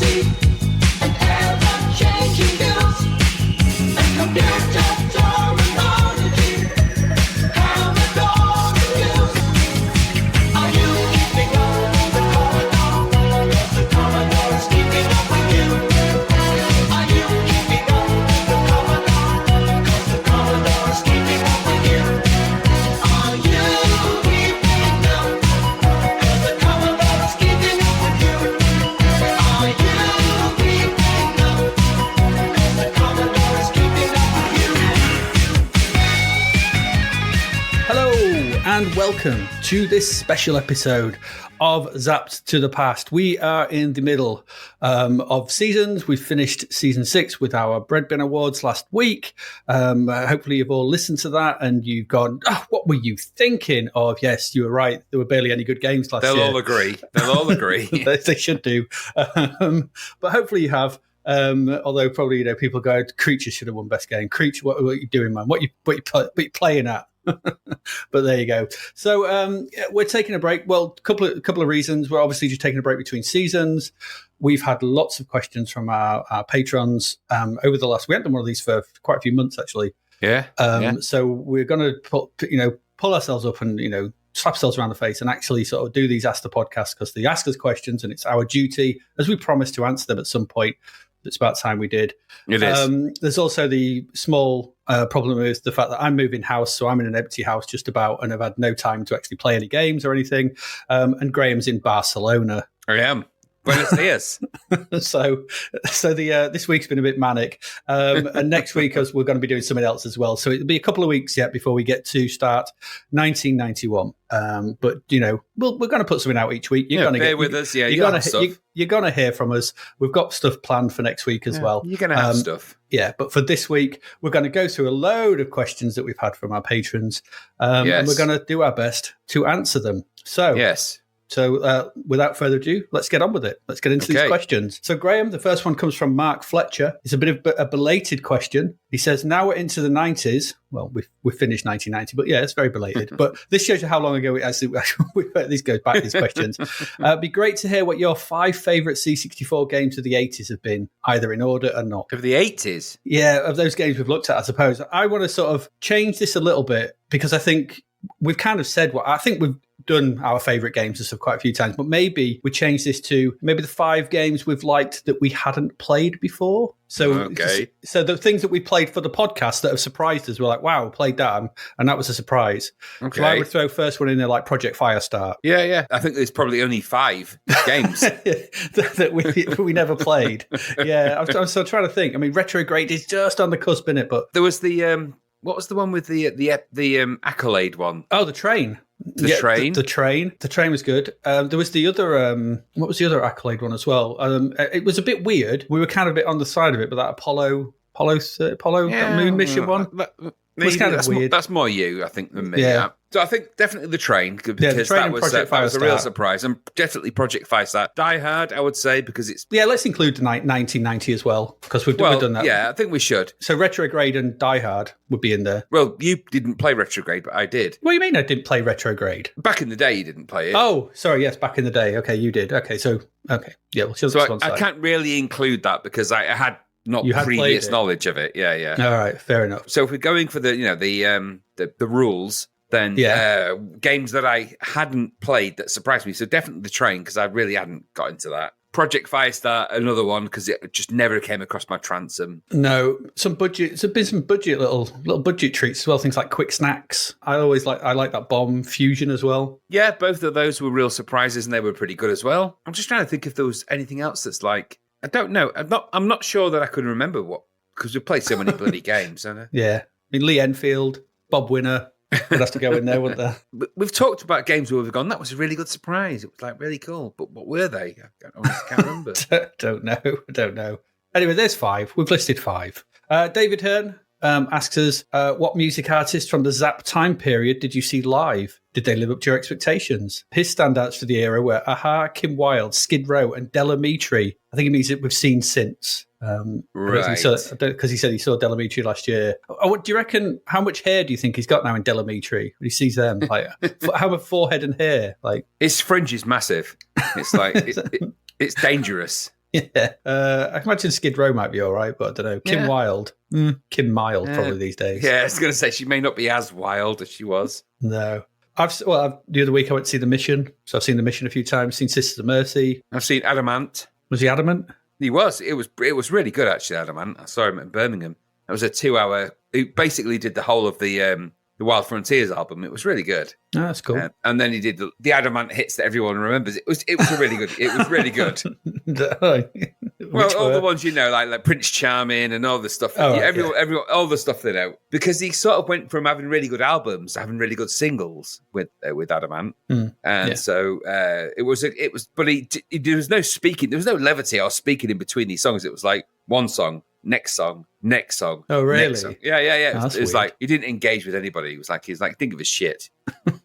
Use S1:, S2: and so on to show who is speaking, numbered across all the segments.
S1: see an ever-changing news and computer terminology. Commodore news. Are you keeping up with the Commodore? Yes, the Commodore is keeping up with you. Are you keeping up with the Commodore? Yes, the Commodore is keeping up with you. Are you keeping up? Yes, the Commodore is keeping up with you. Are you keeping up? Yes, the Commodore is keeping up with you.
S2: Hello and welcome to this special episode of Zapped to the Past. We are in the middle of seasons. We finished season 6 with our Breadbin Awards last week. Hopefully you've all listened to that and you've gone, oh, what were you thinking of? Yes, you were right. There were barely any good games last year.
S3: They'll all agree. They'll all agree.
S2: They should do. But hopefully you have. Although probably people go, Creature should have won best game. Creature, what are you doing, man? What you playing at? But there you go. So we're taking a break. Well, couple of reasons. We're obviously just taking a break between seasons. We've had lots of questions from our patrons over the last. We haven't done one of these for quite a few months actually.
S3: Yeah.
S2: So we're going to pull ourselves up and slap ourselves around the face and actually sort of do these Ask the Podcast because they ask us questions and it's our duty, as we promised, to answer them at some point. It's about time we did.
S3: It is.
S2: There's also the small problem with the fact that I'm moving house, so I'm in an empty house just about, and I've had no time to actually play any games or anything. And Graham's in Barcelona.
S3: I am. Buenos Dias.
S2: So this week's been a bit manic. And next week we're going to be doing something else as well. So it'll be a couple of weeks yet before we get to start 1991. But we're going to put something out each week. You're going to
S3: bear with us. Yeah,
S2: you're going to hear from us. We've got stuff planned for next week as well.
S3: You're going to have stuff.
S2: Yeah, but for this week, we're going to go through a load of questions that we've had from our patrons.
S3: Yes.
S2: And we're going to do our best to answer them. So
S3: Yes.
S2: So without further ado, let's get on with it. Let's get into these questions. So Graham, the first one comes from Mark Fletcher. It's a bit of a belated question. He says, now we're into the 90s. Well, we finished 1990, but yeah, it's very belated. But this shows you how long ago this goes back, these questions. It'd be great to hear what your 5 favourite C64 games of the 80s have been, either in order or not.
S3: Of the 80s?
S2: Yeah, of those games we've looked at, I suppose. I want to sort of change this a little bit because I think we've kind of said what I think we've done our favourite games and stuff quite a few times, but maybe we change this to maybe the 5 games we've liked that we hadn't played before. So the things that we played for the podcast that have surprised us, we're like, wow, we played that, and that was a surprise.
S3: Okay.
S2: So I would throw first one in there, like Project Firestar.
S3: Yeah. I think there's probably only 5 games
S2: that we never played. Yeah, I'm still trying to think. I mean, Retrograde is just on the cusp, in it, but
S3: there was the what was the one with the Accolade one?
S2: Oh, the train.
S3: The train?
S2: The train. The train was good. There was the other, what was the other Accolade one as well? It was a bit weird. We were kind of a bit on the side of it, but that Apollo that moon mission one was kind of weird.
S3: That's more you, I think, than me.
S2: Yeah.
S3: So I think definitely the train, because
S2: the train
S3: that was a real surprise. And definitely Project Firestar. Die Hard, I would say, because it's...
S2: Yeah, let's include 1990 as well, because we've done that.
S3: Yeah, I think we should.
S2: So Retrograde and Die Hard would be in there.
S3: Well, you didn't play Retrograde, but I did.
S2: What do you mean I didn't play Retrograde?
S3: Back in the day, you didn't play it.
S2: Oh, sorry, yes, back in the day. Okay, you did. Okay, yeah, well,
S3: so I can't really include that because I had not previous knowledge of it. Yeah.
S2: All right, fair enough.
S3: So if we're going for the rules, then games that I hadn't played that surprised me. So definitely the train, because I really hadn't got into that. Project Firestar, another one, because it just never came across my transom.
S2: No, some budget. There's been some budget little budget treats as well. Things like Quick Snacks. I like that Bomb Fusion as well.
S3: Yeah, both of those were real surprises, and they were pretty good as well. I'm just trying to think if there was anything else that's like, I don't know. I'm not sure that I could remember what, because we played so many bloody games. Don't I?
S2: Yeah, I mean Lee Enfield, Bob Winner. Would have to go in there, wouldn't there?
S3: We've talked about games where we've gone, that was a really good surprise. It was like really cool. But what were they? I can't remember.
S2: Don't know. Anyway, there's 5. We've listed 5. David Hearn asks us, what music artists from the Zapped time period did you see live? Did they live up to your expectations? His standouts for the era were Aha, Kim Wilde, Skid Row, and Delamitri. I think it means that we've seen since.
S3: Right.
S2: Because he said he saw Delamitri last year. Do you reckon, how much hair do you think he's got now in Delamitri when he sees them? Like, how much forehead and hair? Like,
S3: his fringe is massive. It's like, it's dangerous.
S2: Yeah. I can imagine Skid Row might be all right, but I don't know. Kim
S3: Yeah.
S2: Wilde. Kim Mild, probably these days.
S3: Yeah, I was going to say she may not be as wild as she was.
S2: No. The other week I went to see The Mission. So I've seen The Mission a few times, seen Sisters of Mercy.
S3: I've seen Adamant.
S2: Was he Adamant?
S3: He was. It was really good, actually, Adamant. I saw him in Birmingham. It was a 2-hour... He basically did the whole of the Wild Frontiers album. It was really good.
S2: Oh, that's cool.
S3: And then he did the Adamant hits that everyone remembers. It was a really good. It was really good. Well, all the ones like Prince Charming and all the stuff. Everyone, all the stuff they know, because he sort of went from having really good albums to having really good singles with Adamant, so it was. But there was no speaking. There was no levity or speaking in between these songs. It was like one song, next song, next song.
S2: Oh, really?
S3: Next song. Yeah. It was like he didn't engage with anybody. He was like think of his shit,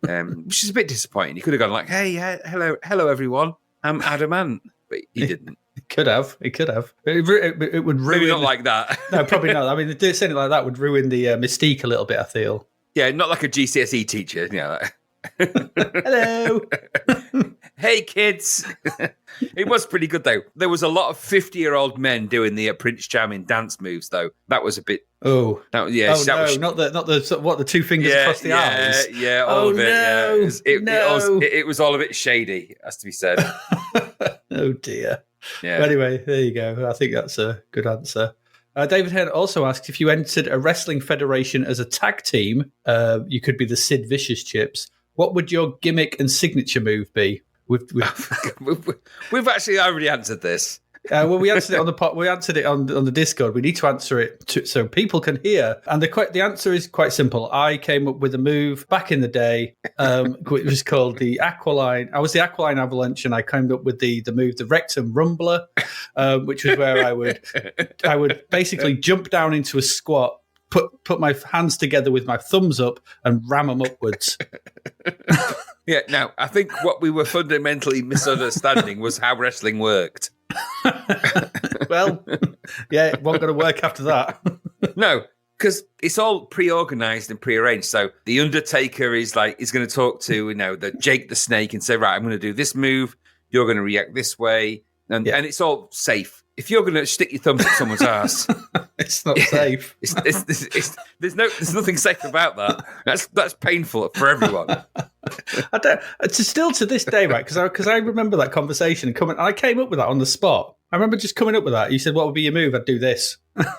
S3: which is a bit disappointing. He could have gone like, "Hey, hello, everyone. I'm Adamant," but he didn't.
S2: He could have. It would ruin.
S3: Maybe not like that.
S2: No, probably not. I mean, saying it like that would ruin the mystique a little bit, I feel.
S3: Yeah, not like a GCSE teacher.
S2: Hello.
S3: Hey, kids. It was pretty good, though. There was a lot of 50-year-old men doing the Prince Charming dance moves, though. That was a bit...
S2: Oh.
S3: Not
S2: the two fingers across the eyes?
S3: Yeah, all of it.
S2: No,
S3: yeah. It was all a bit shady, has to be said.
S2: Oh, dear.
S3: Yeah.
S2: Anyway, there you go. I think that's a good answer. David Hearn also asks, if you entered a wrestling federation as a tag team, you could be the Sid Vicious Chips. What would your gimmick and signature move be?
S3: We've actually already answered this.
S2: We answered it on the pot. We answered it on the Discord. We need to answer it so people can hear. And the answer is quite simple. I came up with a move back in the day, which was called the Aqualine. I was the Aqualine Avalanche, and I came up with the move, the Rectum Rumbler, which was where I would basically jump down into a squat, put my hands together with my thumbs up, and ram them upwards.
S3: Yeah. Now, I think what we were fundamentally misunderstanding was how wrestling worked.
S2: Well, yeah, it wasn't going to work after that.
S3: No, because it's all pre-organized and pre-arranged. So the Undertaker is going to talk to the Jake the Snake and say, right, I'm going to do this move. You're going to react this way, and it's all safe. If you're going to stick your thumb up someone's ass,
S2: it's not safe.
S3: There's nothing safe about that. That's painful for everyone.
S2: I don't. It's still to this day, right? Because I remember that conversation and I came up with that on the spot. I remember just coming up with that. You said, "What would be your move?" I'd do this.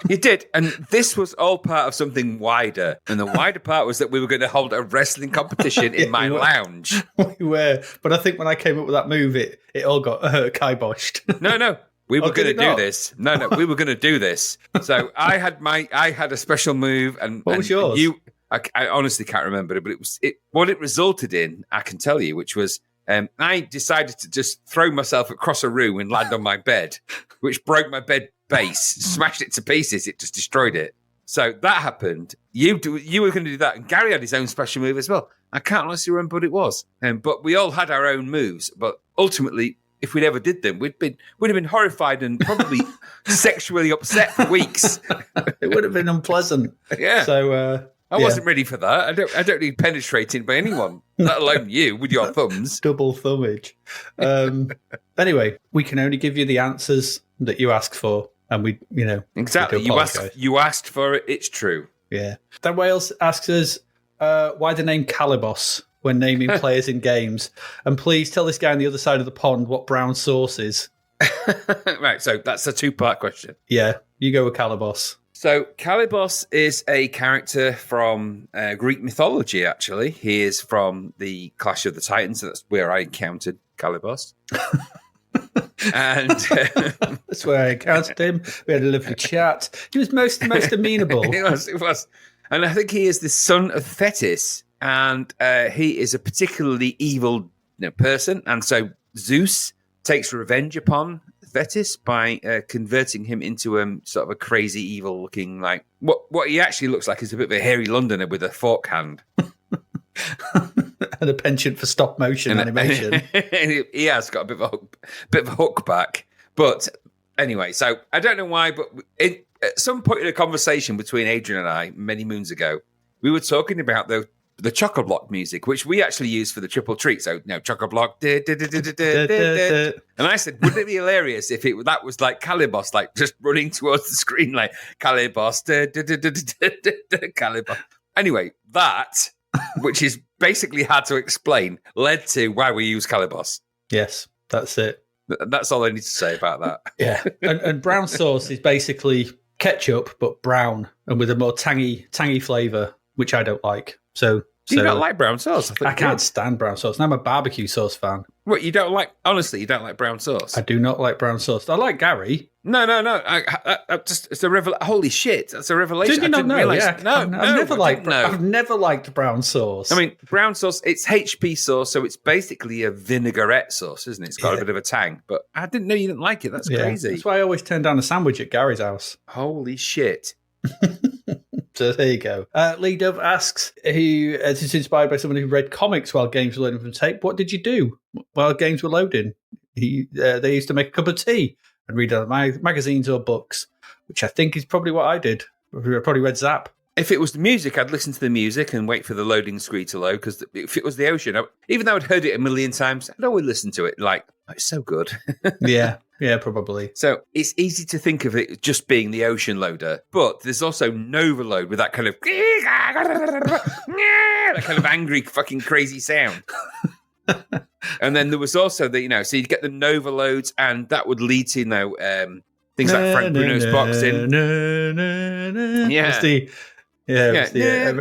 S3: You did, and this was all part of something wider. And the wider part was that we were going to hold a wrestling competition in my lounge.
S2: We were, but I think when I came up with that move, it all got kiboshed.
S3: No. We were going to do this. No, we were going to do this. So I had a special move, and
S2: what was yours?
S3: I honestly can't remember it, but what it resulted in, I can tell you, which was I decided to just throw myself across a room and land on my bed, which broke my bed base, smashed it to pieces. It just destroyed it. So that happened. You were going to do that, and Gary had his own special move as well. I can't honestly remember what it was, but we all had our own moves. But ultimately, if we never did them, we'd have been horrified and probably sexually upset for weeks.
S2: It would have been unpleasant.
S3: Yeah.
S2: So
S3: I wasn't ready for that. I don't need penetrating by anyone, let alone you with your thumbs.
S2: Double thumbage. Anyway, we can only give you the answers that you asked for, and we
S3: exactly. You asked for it. It's true.
S2: Yeah. Dan Wales asks us why the name Calibos when naming players in games, and please tell this guy on the other side of the pond what brown sauce is.
S3: Right. So that's a 2-part question.
S2: Yeah, you go with Calibos.
S3: So Calibos is a character from Greek mythology, actually. He is from the Clash of the Titans. So that's where I encountered Calibos. And
S2: that's where I encountered him. We had a lovely chat. He was most amenable.
S3: It was. And I think he is the son of Thetis. And he is a particularly evil person. And so Zeus takes revenge upon Thetis by converting him into sort of a crazy, evil-looking, like what he actually looks like is a bit of a hairy Londoner with a fork hand.
S2: And a penchant for stop-motion animation.
S3: He has got a bit of a hook back. But anyway, so I don't know why, but at some point in a conversation between Adrian and I, many moons ago, we were talking about the Choco-Block music, which we actually use for the triple treat. So, Choco-Block. And I said, wouldn't it be hilarious if that was like Calibos, like just running towards the screen like Calibos. Calibos. Anyway, that, which is basically hard to explain, led to why we use Calibos.
S2: Yes, that's it.
S3: That's all I need to say about that.
S2: Yeah. And brown sauce is basically ketchup, but brown and with a more tangy flavour, which I don't like. So
S3: do you not like brown sauce?
S2: I can't stand brown sauce. And I'm a barbecue sauce fan.
S3: What, you don't like? Honestly, you don't like brown sauce?
S2: I do not like brown sauce. I like Gary.
S3: No. It's a revelation. Holy shit, that's a revelation.
S2: Did you not know? Yeah. I've never liked brown sauce.
S3: I mean, brown sauce, it's HP sauce, so it's basically a vinaigrette sauce, isn't it? It's got a bit of a tang. But I didn't know you didn't like it. That's crazy.
S2: That's why I always turn down a sandwich at Gary's house.
S3: Holy shit.
S2: So there you go. Lee Dove asks, this is inspired by someone who read comics while games were loading from tape. What did you do while games were loading? They used to make a cup of tea and read other magazines or books, which I think is probably what I did. I probably read Zap.
S3: If it was the music, I'd listen to the music and wait for the loading screen to load, because if it was the ocean, even though I'd heard it a million times, I'd always listen to it like, oh, it's so good.
S2: Yeah, probably.
S3: So it's easy to think of it just being the ocean loader, but there's also Nova Load with that kind of that kind of angry, fucking crazy sound. And then there was also so you'd get the Nova Loads, and that would lead to things like Frank Bruno's boxing.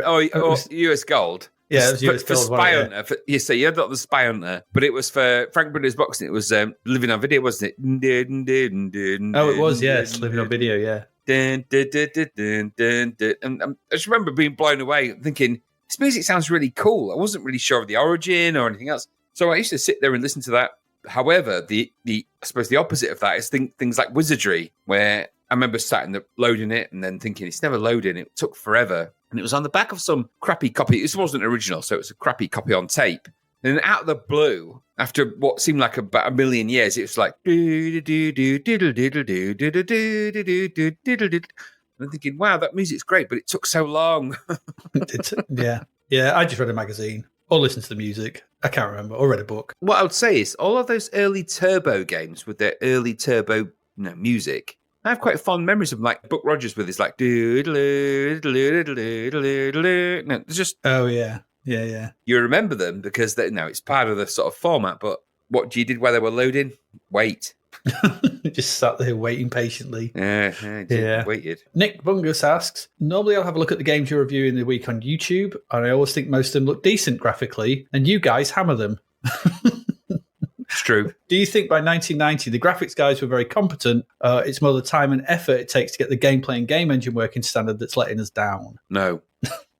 S3: Or US Gold.
S2: Yeah, it was US
S3: for
S2: Gold.
S3: Spy Hunter. So you had the Spy Hunter, but it was for Frank Bruno's boxing. It was Living on Video, wasn't it?
S2: Oh, it was, yes. Living on Video, yeah.
S3: And I just remember being blown away, thinking, this music sounds really cool. I wasn't really sure of the origin or anything else. So I used to sit there and listen to that. However, I suppose the opposite of that is things like Wizardry, where I remember loading it and then thinking, it's never loading. It took forever. And it was on the back of some crappy copy. This wasn't original, so it was a crappy copy on tape. And then out of the blue, after what seemed like about a million years, it was like... And I'm thinking, wow, that music's great, but it took so long.
S2: Yeah, I just read a magazine or listened to the music. I can't remember. Or read a book.
S3: What I would say is all of those early Turbo games with their early Turbo music, I have quite fond memories of them, like Buck Rogers with his like... It's just...
S2: Oh, yeah. Yeah.
S3: You remember them because it's part of the sort of format, but what you did while they were loading? Wait.
S2: Just sat there waiting patiently.
S3: Yeah, waited.
S2: Nick Bungus asks, normally I'll have a look at the games you're reviewing the week on YouTube, and I always think most of them look decent graphically, and you guys hammer them.
S3: It's true.
S2: Do you think by 1990 the graphics guys were very competent? It's more the time and effort it takes to get the gameplay and game engine working standard that's letting us down?
S3: No.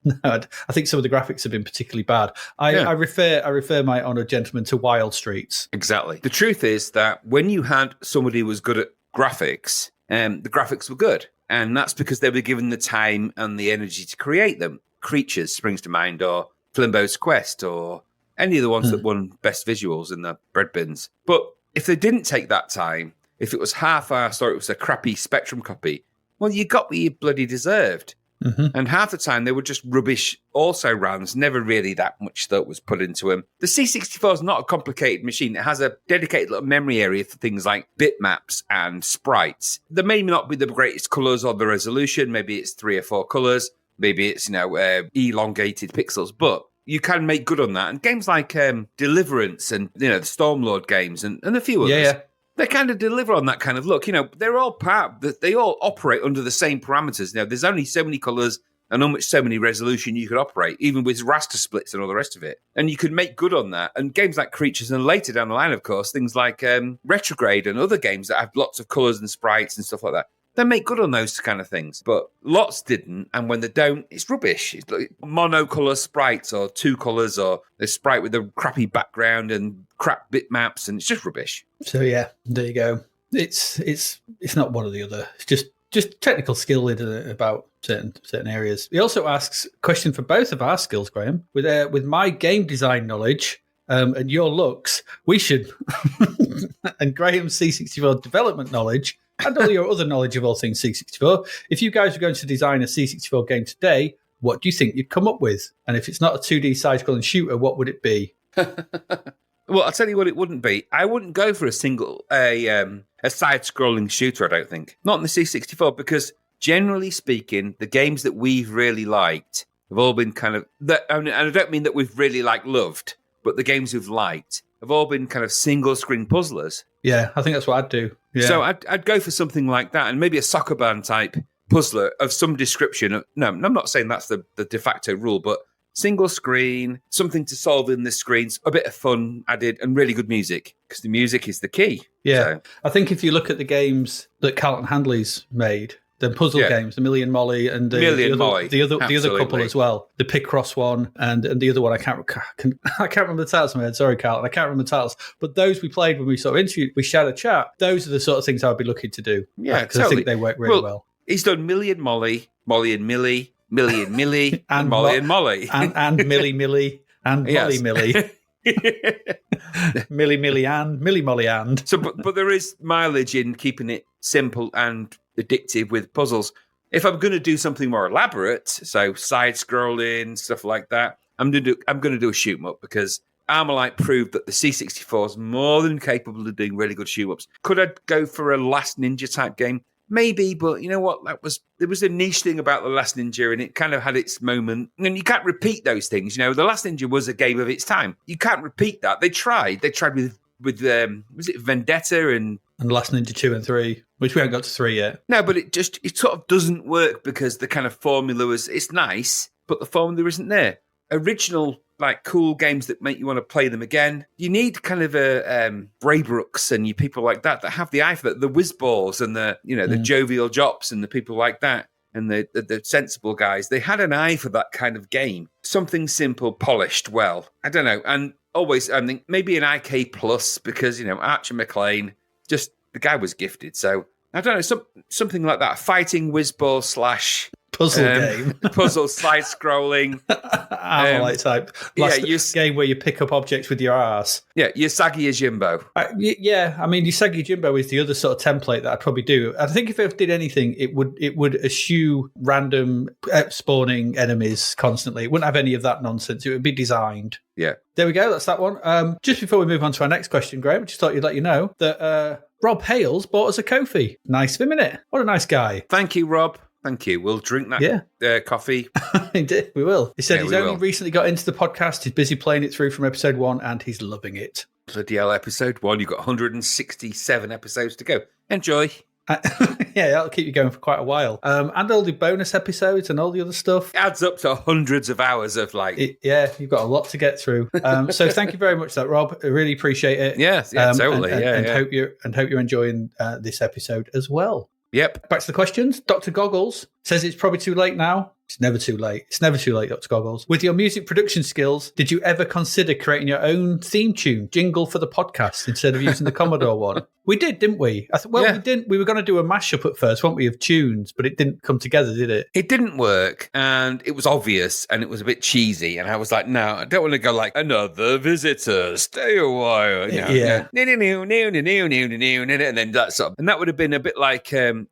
S2: No, I think some of the graphics have been particularly bad. I refer my honoured gentleman to Wild Streets.
S3: Exactly. The truth is that when you had somebody who was good at graphics, the graphics were good. And that's because they were given the time and the energy to create them. Creatures springs to mind, or Flimbo's Quest, or any of the ones that won best visuals in the bread bins. But if they didn't take that time, if it was half-assed or it was a crappy Spectrum copy, well, you got what you bloody deserved. Mm-hmm. And half the time they were just rubbish also-rans, never really that much thought was put into them. The C64 is not a complicated machine. It has a dedicated little memory area for things like bitmaps and sprites. They may not be the greatest colours or the resolution. Maybe it's 3 or 4 colours. Maybe it's, elongated pixels. But you can make good on that. And games like Deliverance and, the Stormlord games and a few others.
S2: Yeah.
S3: They kind of deliver on that kind of look. They're all they all operate under the same parameters. There's only so many colours and so many resolution you could operate, even with raster splits and all the rest of it. And you could make good on that. And games like Creatures, and later down the line, of course, things like Retrograde and other games that have lots of colours and sprites and stuff like that. They make good on those kind of things, but lots didn't. And when they don't, it's rubbish. It's like monocolour sprites or 2 colours or a sprite with a crappy background and crap bitmaps, and it's just rubbish.
S2: So yeah, there you go. It's not one or the other. It's just technical skill about certain areas. He also asks a question for both of our skills, Graham. With my game design knowledge and your looks, we should, and Graham's C64 development knowledge, and all your other knowledge of all things C64. If you guys were going to design a C64 game today, what do you think you'd come up with? And if it's not a 2D side-scrolling shooter, what would it be?
S3: Well, I'll tell you what it wouldn't be. I wouldn't go for a side-scrolling shooter, I don't think. Not in the C64, because generally speaking, the games that we've really liked have all been kind of... and I don't mean that we've really loved, but the games we've liked have all been kind of single-screen puzzlers.
S2: Yeah, I think that's what I'd do. Yeah.
S3: So I'd go for something like that, and maybe a soccer band type puzzler of some description. No, I'm not saying that's the de facto rule, but single screen, something to solve in the screens, a bit of fun added, and really good music, because the music is the key.
S2: Yeah.
S3: So,
S2: I think if you look at the games that Carlton Hanley's made, the puzzle games, the Million Molly and the other couple as well, the Picross one and the other one, I can't remember the titles in my head. Sorry, Carlton, I can't remember the titles. But those we played when we sort of interviewed, we shared a chat. Those are the sort of things I'd be looking to do.
S3: Yeah,
S2: because I think they work really well.
S3: He's done Million Molly, Molly and Millie, Millie and Millie, and Molly and Molly.
S2: And Millie, and Molly Millie. Millie Molly and.
S3: So, but there is mileage in keeping it simple and addictive with puzzles. If I'm going to do something more elaborate, so side-scrolling, stuff like that, I'm going to do a shoot-em-up, because Armalite proved that the C64 is more than capable of doing really good shoot-em-ups. Could I go for a Last Ninja type game? Maybe, but you know what? There was a niche thing about The Last Ninja, and it kind of had its moment. And you can't repeat those things. You know, The Last Ninja was a game of its time. You can't repeat that. They tried with was it Vendetta and
S2: Last Ninja 2 and 3, which we haven't got to 3 yet.
S3: No, but it sort of doesn't work, because the kind of formula it's nice, but the formula isn't there. Original, like, cool games that make you want to play them again. You need kind of a Braybrooks and you people like that have the eye for that. The Whizballs and the Jovial Jops and the people like that, and the sensible guys. They had an eye for that kind of game. Something simple, polished well. I don't know. And always, I think maybe an IK Plus, because, Archer McLean, just the guy was gifted. So I don't know, something like that. Fighting Whizball /
S2: puzzle game.
S3: Puzzle side-scrolling.
S2: Armalite type. Game where you pick up objects with your arse.
S3: Yeah, Usagi Yojimbo.
S2: Usagi Yojimbo is the other sort of template that I'd probably do. I think if I did anything, it would eschew random spawning enemies constantly. It wouldn't have any of that nonsense. It would be designed.
S3: Yeah.
S2: There we go. That's that one. Just before we move on to our next question, Graham, I just thought you'd let you know that Rob Hales bought us a Ko-fi. Nice of him, innit? What a nice guy.
S3: Thank you, Rob. Thank you. We'll drink that coffee.
S2: Indeed, we will. He said he's only recently got into the podcast. He's busy playing it through from episode 1 and he's loving it.
S3: Bloody hell, episode 1. You've got 167 episodes to go. Enjoy.
S2: Yeah, that'll keep you going for quite a while. And all the bonus episodes and all the other stuff.
S3: It adds up to hundreds of hours of
S2: you've got a lot to get through. So thank you very much for that, Rob. I really appreciate it.
S3: Yes, totally.
S2: Hope you're enjoying this episode as well.
S3: Yep.
S2: Back to the questions. Dr. Goggles says it's probably too late now. It's never too late. It's never too late, Dr. Goggles. With your music production skills, did you ever consider creating your own theme tune, jingle for the podcast, instead of using the Commodore one? We did, didn't we? We didn't. We were going to do a mashup at first, weren't we, of tunes, but it didn't come together, did it?
S3: It didn't work, and it was obvious, and it was a bit cheesy, and I was like, no, I don't want to go like, another visitor, stay a while. And then that sort of, and that would have been a bit like, and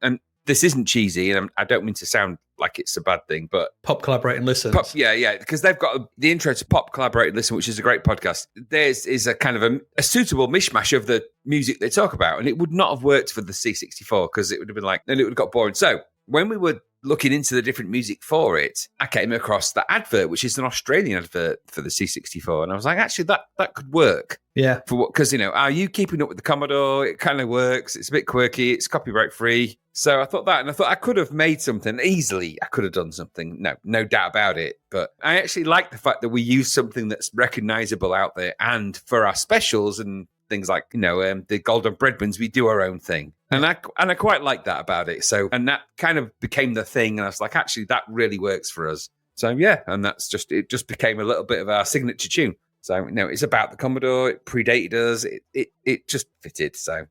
S3: this isn't cheesy, and I don't mean to sound like it's a bad thing, but
S2: Pop Collaborating Listen.
S3: Because they've got the intro to Pop Collaborating Listen, which is a great podcast. Theirs is a kind of a suitable mishmash of the music they talk about, and it would not have worked for the C64 because it would have been like, then it would have got boring. So when we were looking into the different music for it, I came across the advert, which is an Australian advert for the C64, and I was like, actually, that could work.
S2: Yeah.
S3: For what? Because, are you keeping up with the Commodore? It kind of works. It's a bit quirky. It's copyright free. So I thought that, and I thought I could have made something easily. I could have done something. No doubt about it. But I actually like the fact that we use something that's recognizable out there, and for our specials and things like, the Golden Breadwins, we do our own thing. And I quite like that about it. So, and that kind of became the thing. And I was like, actually, that really works for us. So, yeah. And it just became a little bit of our signature tune. So, it's about the Commodore. It predated us. It just fitted. So,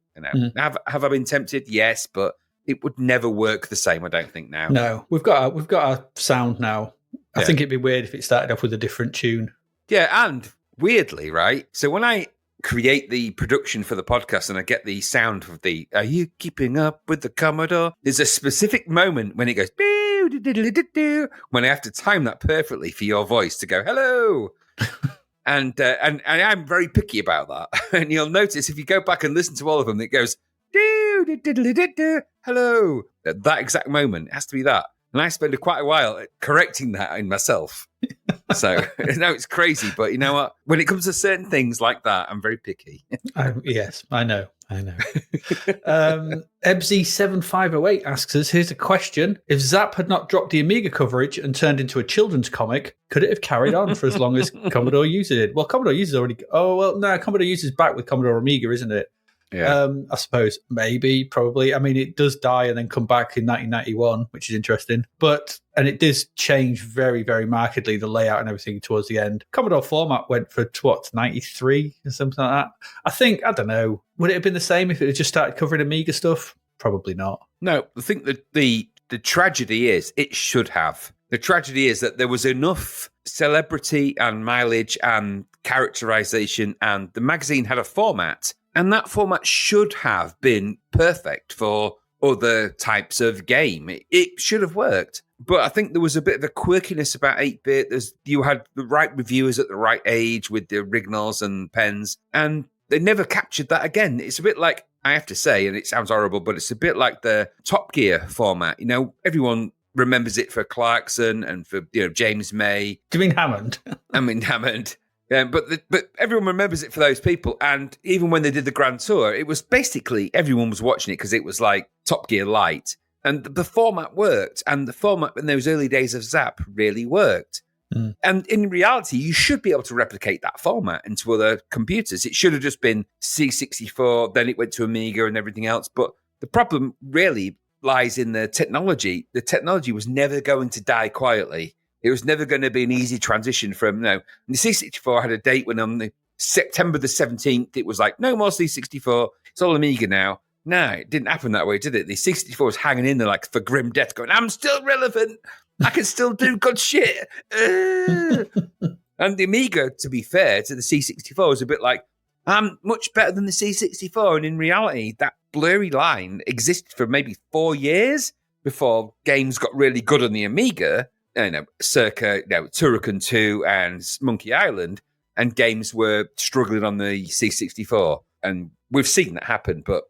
S3: have I been tempted? Yes, but it would never work the same, I don't think, now.
S2: No, we've got our sound now. I think it'd be weird if it started off with a different tune.
S3: Yeah, and weirdly, right? So when I create the production for the podcast and I get the sound of are you keeping up with the Commodore? There's a specific moment when it goes, beep, when I have to time that perfectly for your voice to go hello. And I'm very picky about that. And you'll notice if you go back and listen to all of them, it goes hello. At that exact moment, it has to be that. And I spend quite a while correcting that in myself. So, no, it's crazy. But you know what? When it comes to certain things like that, I'm very picky.
S2: Yes, I know. Ebsy7508 asks us, here's a question. If Zap had not dropped the Amiga coverage and turned into a children's comic, could it have carried on for as long as Commodore User did? Well, Commodore User's already... Oh, well, no, Commodore User's back with Commodore Amiga, isn't it?
S3: Yeah.
S2: I suppose, maybe, probably. I mean, it does die and then come back in 1991, which is interesting. And it does change very, very markedly, the layout and everything towards the end. Commodore format went for, 93 or something like that? I don't know. Would it have been the same if it had just started covering Amiga stuff? Probably not.
S3: No, I think that the tragedy is it should have. The tragedy is that there was enough celebrity and mileage and characterization, and the magazine had a format. And that format should have been perfect for other types of game. It should have worked. But I think there was a bit of a quirkiness about 8-bit. You had the right reviewers at the right age with the Rignals and pens, and they never captured that again. It's a bit like, I have to say, and it sounds horrible, but it's a bit like the Top Gear format. You know, everyone remembers it for Clarkson and for James May.
S2: Do you mean Hammond?
S3: I mean Hammond. But everyone remembers it for those people. And even when they did the Grand Tour, it was basically everyone was watching it because it was like Top Gear Light. And the format worked. And the format in those early days of Zap really worked. Mm. And in reality, you should be able to replicate that format into other computers. It should have just been C64, then it went to Amiga and everything else. But the problem really lies in the technology. The technology was never going to die quietly. It was never going to be an easy transition from, the C64 had a date when on the September the 17th, it was like, no more C64, it's all Amiga now. No, it didn't happen that way, did it? The C64 was hanging in there like for grim death going, I'm still relevant. I can still do good shit. And the Amiga, to be fair to the C64, was a bit like, I'm much better than the C64. And in reality, that blurry line existed for maybe 4 years before games got really good on the Amiga. Circa Turrican 2 and Monkey Island, and games were struggling on the C64. And we've seen that happen, but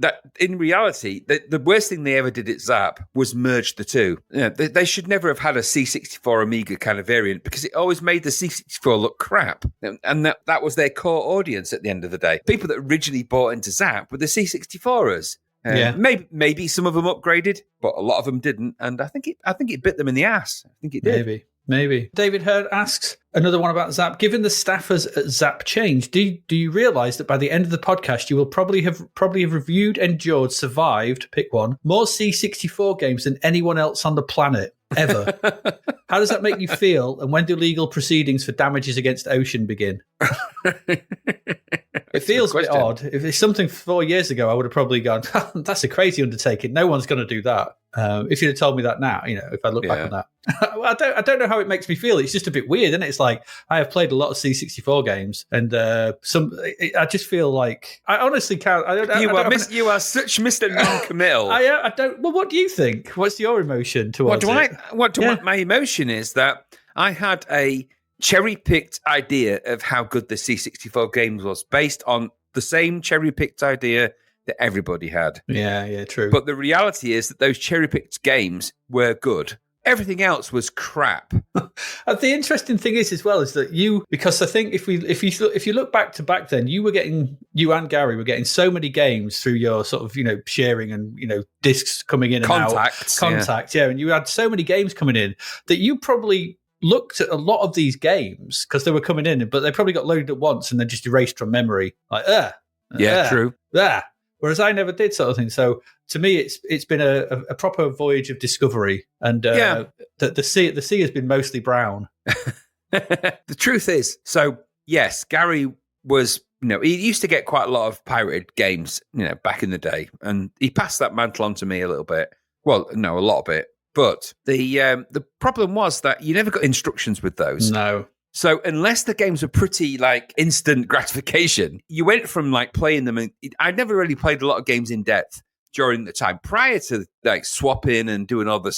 S3: that in reality, the worst thing they ever did at Zap was merge the two. They should never have had a C64 Amiga kind of variant because it always made the C64 look crap. And that was their core audience at the end of the day. People that originally bought into Zap were the C64ers. Maybe some of them upgraded, but a lot of them didn't, and I think it bit them in the ass. I think it did.
S2: Maybe. David Hurd asks another one about Zap. Given the staffers at Zap change, do you realise that by the end of the podcast, you will probably have reviewed, endured, survived, pick one, more C64 games than anyone else on the planet ever? How does that make you feel? And when do legal proceedings for damages against Ocean begin? It feels a bit odd. If it's something 4 years ago, I would have probably gone, that's a crazy undertaking. No one's going to do that. If you'd have told me that now, if I look back on that. I don't know how it makes me feel. It's just a bit weird, isn't it? It's like, I have played a lot of C64 games, and I just feel like, I honestly can't.
S3: You are such Mr. Non-committal.
S2: I don't. Well, what do you think? What's your emotion towards it?
S3: My emotion is that I had a cherry-picked idea of how good the C64 games was based on the same cherry-picked idea that everybody had.
S2: Yeah, true.
S3: But the reality is that those cherry-picked games were good. Everything else was crap.
S2: The interesting thing is, as well, is that because I think if you look back to back then, you and Gary were getting so many games through your sort of sharing and discs coming in and out, and you had so many games coming in that you probably looked at a lot of these games because they were coming in, but they probably got loaded at once and then just erased from memory. Like,
S3: true.
S2: Whereas I never did, sort of thing. So to me, it's been a proper voyage of discovery, and the sea has been mostly brown.
S3: The truth is, so yes, Gary was, he used to get quite a lot of pirated games, back in the day, and he passed that mantle on to me a little bit. Well, no, a lot of it. But the problem was that you never got instructions with those.
S2: No.
S3: So unless the games were pretty like instant gratification, you went from like playing them. And I never really played a lot of games in depth. during the time prior to like swapping and doing all the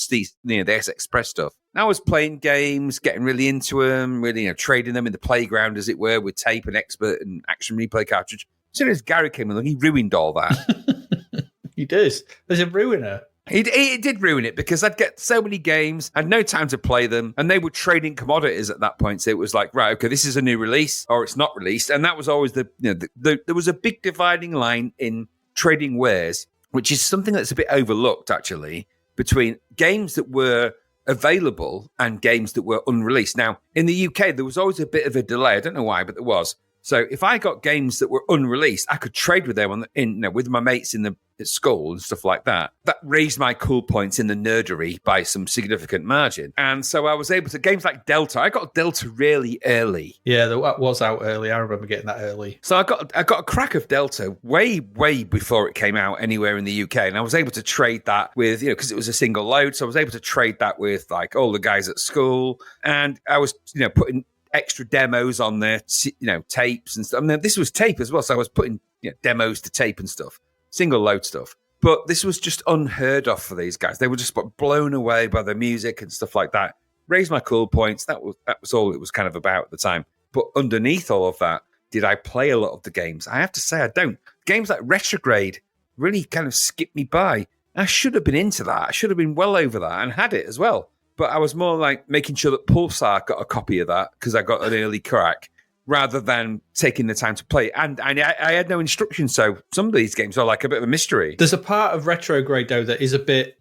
S3: S Express stuff. I was playing games, getting really into them, really trading them in the playground, as it were, with tape and expert and action replay cartridge. As soon as Gary came along, he ruined all that.
S2: He does. There's a ruiner.
S3: He did ruin it because I'd get so many games, I had no time to play them, and they were trading commodities at that point. So it was like, right, okay, this is a new release or it's not released, and that was always there was a big dividing line in trading wares, which is something that's a bit overlooked actually, between games that were available and games that were unreleased. Now, in the UK, there was always a bit of a delay. I don't know why, but there was. So if I got games that were unreleased, I could trade with them with my mates at school and stuff like that. That raised my cool points in the nerdery by some significant margin. And so I was able to, games like Delta, I got Delta really early.
S2: Yeah, that was out early. I remember getting that early.
S3: So I got a crack of Delta way before it came out anywhere in the UK. And I was able to trade that with, because it was a single load. So I was able to trade that with like all the guys at school. And I was, putting extra demos on there, tapes and stuff. I mean, this was tape as well, so I was putting demos to tape and stuff, single load stuff. But this was just unheard of for these guys. They were just blown away by the music and stuff like that. Raised my cool points. That was all it was kind of about at the time. But underneath all of that, did I play a lot of the games? I have to say I don't. Games like Retrograde really kind of skipped me by. I should have been into that. I should have been well over that and had it as well. But I was more like making sure that Pulsar got a copy of that because I got an early crack rather than taking the time to play. And I had no instructions, so some of these games are like a bit of a mystery.
S2: There's a part of Retrograde, though, that is a bit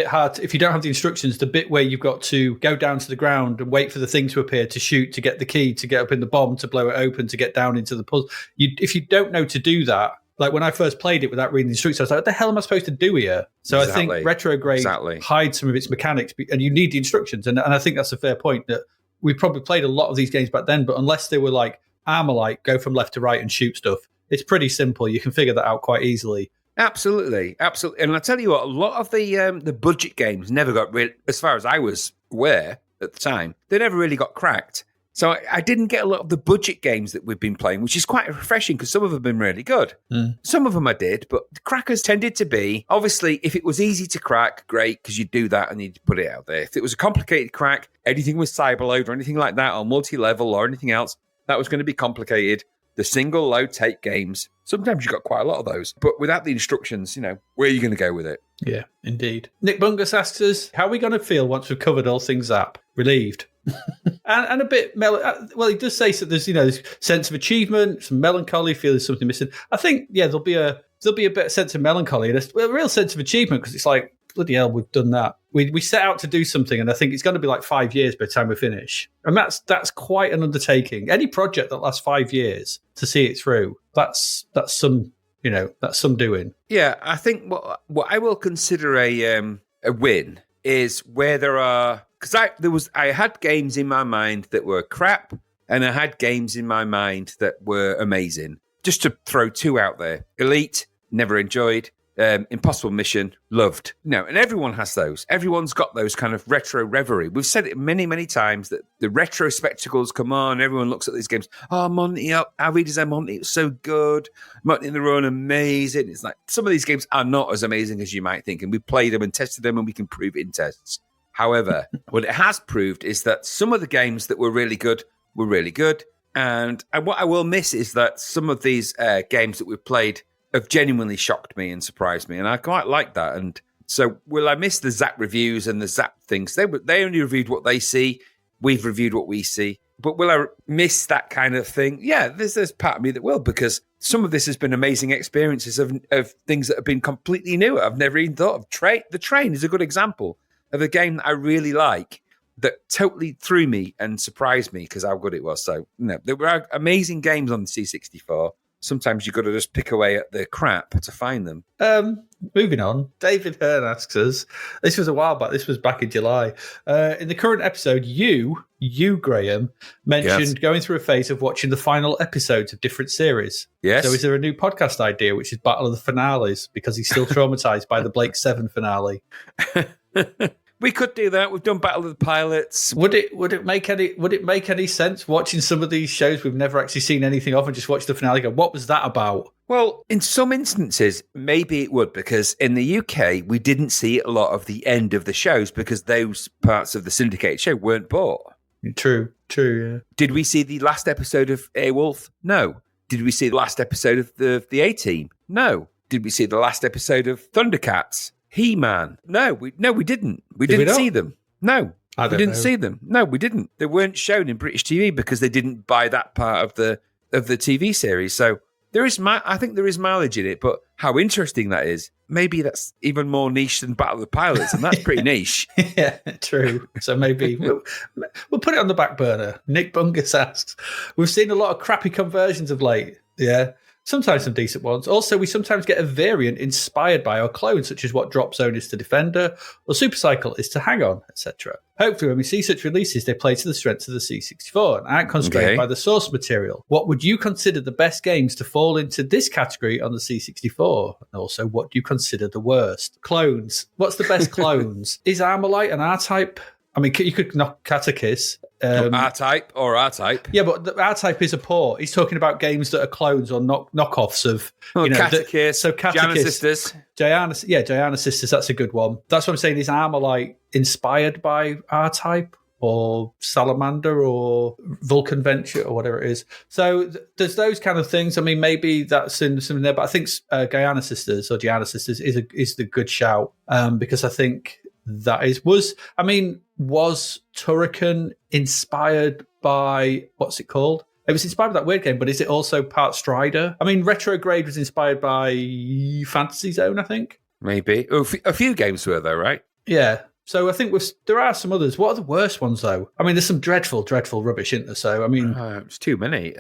S2: hard. If you don't have the instructions, the bit where you've got to go down to the ground and wait for the thing to appear, to shoot, to get the key, to get up in the bomb, to blow it open, to get down into the puzzle. If you don't know to do that, like when I first played it without reading the instructions, I was like, what the hell am I supposed to do here? So exactly. I think Retrograde hides some of its mechanics, and you need the instructions. And I think that's a fair point, that we probably played a lot of these games back then, but unless they were like Armalite, go from left to right and shoot stuff, it's pretty simple. You can figure that out quite easily.
S3: Absolutely. And I'll tell you what, a lot of the budget games never got really, as far as I was aware at the time, they never really got cracked. So I didn't get a lot of the budget games that we've been playing, which is quite refreshing because some of them have been really good. Some of them I did, but the crackers tended to be, obviously, if it was easy to crack, great, because you'd do that and you'd put it out there. If it was a complicated crack, anything with Cyberload or anything like that, or multi-level or anything else, that was going to be complicated. The single load tape games, sometimes you got quite a lot of those, but without the instructions, where are you going to go with it?
S2: Yeah, indeed. Nick Bungus asks us, how are we going to feel once we've covered all things Zapped? Relieved. and a bit well, he does say that there's this sense of achievement, some melancholy, feeling something missing. I think there'll be a bit of sense of melancholy and a real sense of achievement, because it's like, bloody hell, we've done that. We set out to do something, and I think it's going to be like 5 years by the time we finish, and that's quite an undertaking. Any project that lasts 5 years to see it through, that's some doing.
S3: Yeah, I think what I will consider a win is where there are, because I had games in my mind that were crap, and I had games in my mind that were amazing. Just to throw two out there: Elite, never enjoyed. Impossible Mission, loved. And everyone has those. Everyone's got those kind of retro reverie. We've said it many, many times that the retro spectacles come on. Everyone looks at these games. Oh, Monty up. How redesigned Monty? It's so good. Monty in the Run, amazing. It's like some of these games are not as amazing as you might think. And we played them and tested them, and we can prove it in tests. However, what it has proved is that some of the games that were really good were really good. And what I will miss is that some of these games that we've played have genuinely shocked me and surprised me, and I quite like that. And so, will I miss the Zapped reviews and the Zapped things? They only reviewed what they see. We've reviewed what we see. But will I miss that kind of thing? Yeah, there's part of me that will, because some of this has been amazing experiences of things that have been completely new. I've never even thought of. The Train is a good example of a game that I really like, that totally threw me and surprised me because how good it was. So, there were amazing games on the C64. Sometimes you've got to just pick away at the crap to find them.
S2: Moving on, David Hearn asks us, this was a while back, this was back in July. In the current episode, you, Graham, mentioned going through a phase of watching the final episodes of different series.
S3: Yes.
S2: So is there a new podcast idea, which is Battle of the Finales, because he's still traumatized by the Blake 7 finale?
S3: We could do that. We've done Battle of the Pilots.
S2: Would it make any sense watching some of these shows we've never actually seen anything of and just watch the finale and go, what was that about?
S3: Well, in some instances, maybe it would, because in the UK, we didn't see a lot of the end of the shows because those parts of the syndicated show weren't bought.
S2: True, yeah.
S3: Did we see the last episode of Airwolf? No. Did we see the last episode of the A-Team? No. Did we see the last episode of Thundercats? He-Man? No, we didn't. We didn't see them. No, we didn't see them. No, we didn't. They weren't shown in British TV because they didn't buy that part of the TV series. So I think there is mileage in it, but how interesting that is. Maybe that's even more niche than Battle of the Pilots, and that's pretty niche.
S2: Yeah, true. So maybe we'll put it on the back burner. Nick Bungus asks, we've seen a lot of crappy conversions of late. Yeah. Sometimes some decent ones. Also, we sometimes get a variant inspired by our clone, such as what Drop Zone is to Defender, or Super Cycle is to Hang On, etc. Hopefully, when we see such releases, they play to the strengths of the C64 and aren't constrained by the source material. What would you consider the best games to fall into this category on the C64? And also, what do you consider the worst? Clones. What's the best clones? Is Armalite an R-Type? I mean, you could knock Catechus.
S3: R-Type or R-Type.
S2: Yeah, but the R-Type is a port. He's talking about games that are clones or knockoffs of...
S3: Catechus,
S2: so Catechus,
S3: Gianna Sisters.
S2: Gianna Sisters, that's a good one. That's what I'm saying. Is Armalite inspired by R-Type or Salamander or Vulcan Venture or whatever it is? So there's those kind of things. I mean, maybe that's in something there, but I think Gianna Sisters is the good shout because I think... Was Turrican inspired by, what's it called? It was inspired by that weird game, but is it also part Strider? I mean, Retrograde was inspired by Fantasy Zone, I think.
S3: Maybe. A few games were though, right?
S2: Yeah. So I think there are some others. What are the worst ones, though? I mean, there's some dreadful rubbish, isn't there? So, I mean...
S3: it's too many.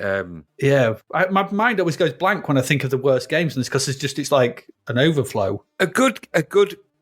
S2: Yeah. My mind always goes blank when I think of the worst games, and it's because it's like an overflow.
S3: A good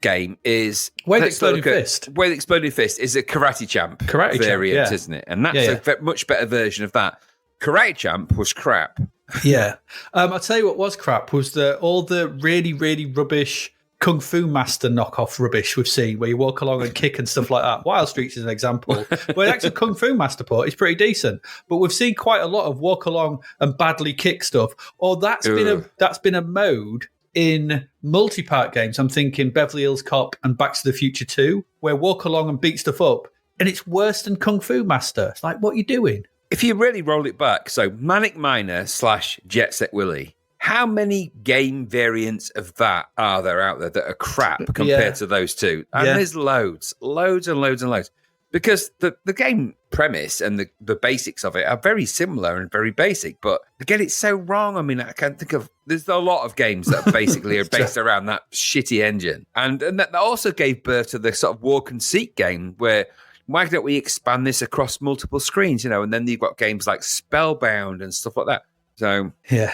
S3: game is
S2: Wade Exploding Fist.
S3: Wade Exploding Fist is a Karate Champ variant, isn't it? And that's a much better version of that. Karate Champ was crap.
S2: Yeah. I'll tell you what was crap was all the really, really rubbish Kung Fu Master knockoff rubbish we've seen where you walk along and kick and stuff like that. Wild Streets is an example. Well, actually, Kung Fu Master port is pretty decent, but we've seen quite a lot of walk along and badly kick stuff. Or that's been a mode in multi-part games. I'm thinking Beverly Hills Cop and Back to the Future 2, where walk along and beat stuff up, and it's worse than Kung Fu Master. It's like, what are you doing?
S3: If you really roll it back, so Manic Miner / Jet Set Willy, how many game variants of that are there out there that are crap compared to those two? And there's loads and loads. Because the game premise and the basics of it are very similar and very basic, but they get it so wrong. I mean, I can't think of... There's a lot of games that basically are based around that shitty engine. And that also gave birth to the sort of walk and seek game where, why don't we expand this across multiple screens, And then you've got games like Spellbound and stuff like that. So... Yeah.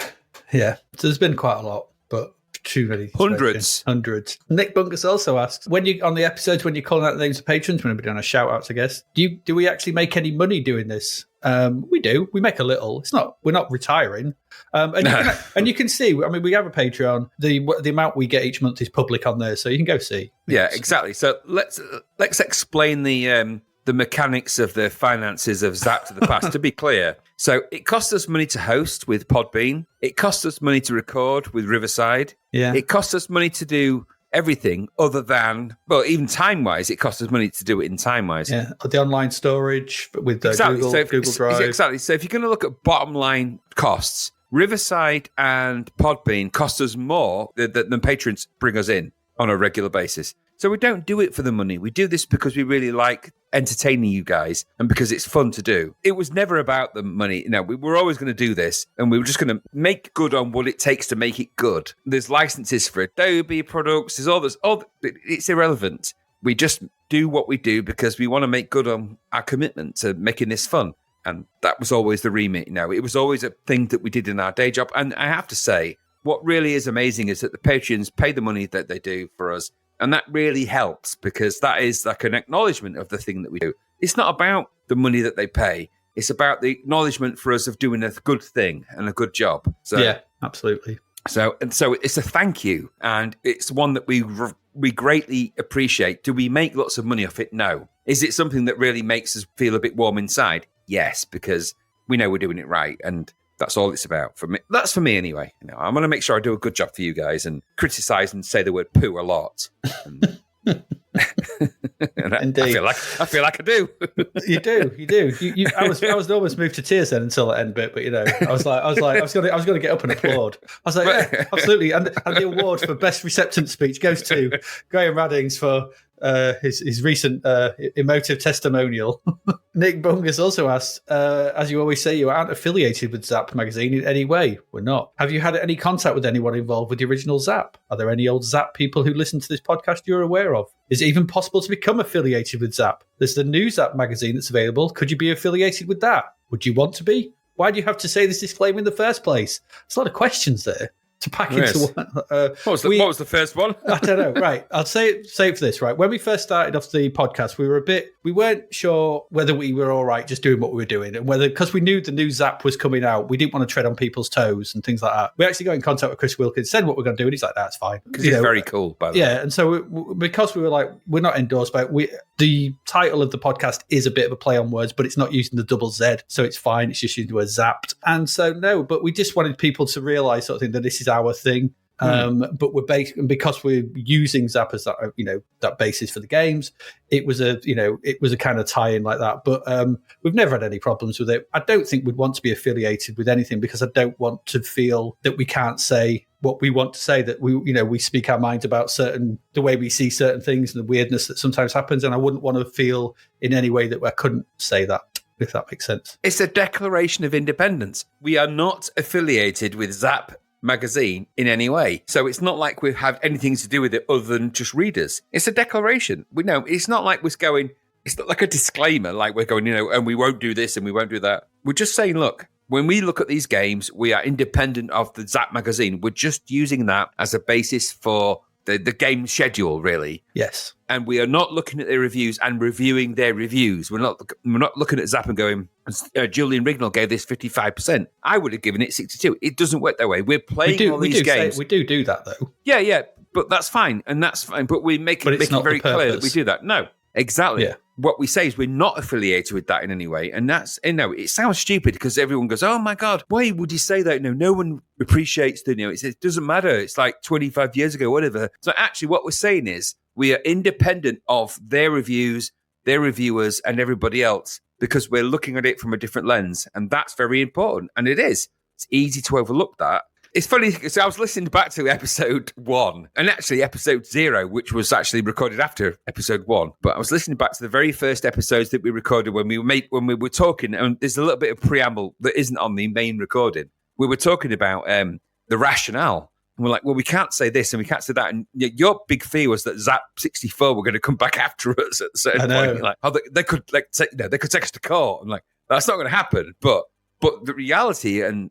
S2: So there's been quite a lot, but... too many.
S3: Hundreds.
S2: Nick Bunkus also asks, when you on the episodes when you're calling out the names of patrons, when we're doing a shout outs, I guess, do we actually make any money doing this? We do. We make a little. We're not retiring. And you can see. I mean, we have a Patreon. The amount we get each month is public on there, so you can go see.
S3: Yeah, exactly. So let's explain the mechanics of the finances of Zapped to the Past. To be clear, so it costs us money to host with Podbean. It costs us money to record with Riverside. Yeah. It costs us money to do everything other than, well, even time-wise, it costs us money to do it in time-wise.
S2: Yeah, the online storage with Google Drive.
S3: Exactly. So if you're going to look at bottom line costs, Riverside and Podbean cost us more than patrons bring us in on a regular basis. So we don't do it for the money. We do this because we really like entertaining you guys and because it's fun to do. It was never about the money. No, we were always going to do this and we were just going to make good on what it takes to make it good. There's licenses for Adobe products. There's all this. It's irrelevant. We just do what we do because we want to make good on our commitment to making this fun. And that was always the remit. It was always a thing that we did in our day job. And I have to say, what really is amazing is that the Patreons pay the money that they do for us. And that really helps because that is like an acknowledgement of the thing that we do. It's not about the money that they pay. It's about the acknowledgement for us of doing a good thing and a good job. So,
S2: yeah, absolutely.
S3: So it's a thank you. And it's one that we we greatly appreciate. Do we make lots of money off it? No. Is it something that really makes us feel a bit warm inside? Yes, because we know we're doing it right, and that's all it's about for me. That's for me anyway. I'm going to make sure I do a good job for you guys and criticize and say the word poo a lot.
S2: Indeed.
S3: I feel like I do.
S2: You do. I was almost moved to tears then until that end bit, but I was going to get up and applaud. I was like, yeah, absolutely. And the award for best receptant speech goes to Graham Raddings for his recent emotive testimonial. Nick Bungus also asked, as you always say, you aren't affiliated with Zapped magazine in any way. We're not. Have you had any contact with anyone involved with the original Zap? Are there any old Zap people who listen to this podcast you're aware of? Is it even possible to become affiliated with Zap? There's the new Zap magazine that's available. Could you be affiliated with that? Would you want to be? Why do you have to say this disclaimer in the first place? There's a lot of questions there to pack into one.
S3: What was the first one?
S2: I don't know. Right. I'll say it for this, right? When we first started off the podcast, we weren't sure whether we were all right just doing what we were doing, and whether, because we knew the new Zap was coming out, we didn't want to tread on people's toes and things like that. We actually got in contact with Chris Wilkins, said what we're going to do, and he's like, that's fine.
S3: Because he's very cool, by the way.
S2: Yeah. And so because we were like, we're not endorsed by the title of the podcast is a bit of a play on words, but it's not using the double Z, so it's fine. It's just using the word Zapped. And so, no, but we just wanted people to realize sort of thing that this is our thing. But because we're using Zap as that, that basis for the games, it was a kind of tie-in like that. But we've never had any problems with it. I don't think we'd want to be affiliated with anything, because I don't want to feel that we can't say what we want to say, that we speak our minds about the way we see certain things and the weirdness that sometimes happens. And I wouldn't want to feel in any way that I couldn't say that, if that makes sense.
S3: It's a declaration of independence. We are not affiliated with Zap magazine in any way, so it's not like we have anything to do with it other than just readers. It's a declaration. We know it's not like it's not like a disclaimer, like we're going, and we won't do this and we won't do that. We're just saying, look, when we look at these games, we are independent of the Zap magazine. We're just using that as a basis for the game schedule, really.
S2: Yes.
S3: And we are not looking at their reviews and reviewing their reviews. We're not looking at Zap and going, Julian Rignall gave this 55%. I would have given it 62. It doesn't work that way. We're playing all these games.
S2: We do that, though.
S3: Yeah, but that's fine. And that's fine. But we make it very clear that we do that. No, exactly. Yeah. What we say is we're not affiliated with that in any way. And that's, it sounds stupid because everyone goes, oh my God, why would you say that? No one appreciates it doesn't matter. It's like 25 years ago, whatever. So actually what we're saying is we are independent of their reviews, their reviewers, and everybody else, because we're looking at it from a different lens. And that's very important. And it is. It's easy to overlook that. It's funny, because I was listening back to episode 1 and actually episode 0, which was actually recorded after episode 1. But I was listening back to the very first episodes that we recorded when we were talking, and there's a little bit of preamble that isn't on the main recording. We were talking about the rationale. And we're like, well, we can't say this and we can't say that. And your big fear was that Zap 64 were going to come back after us at a certain point. You're like, they could they could take us to court. I'm like, that's not going to happen. But the reality and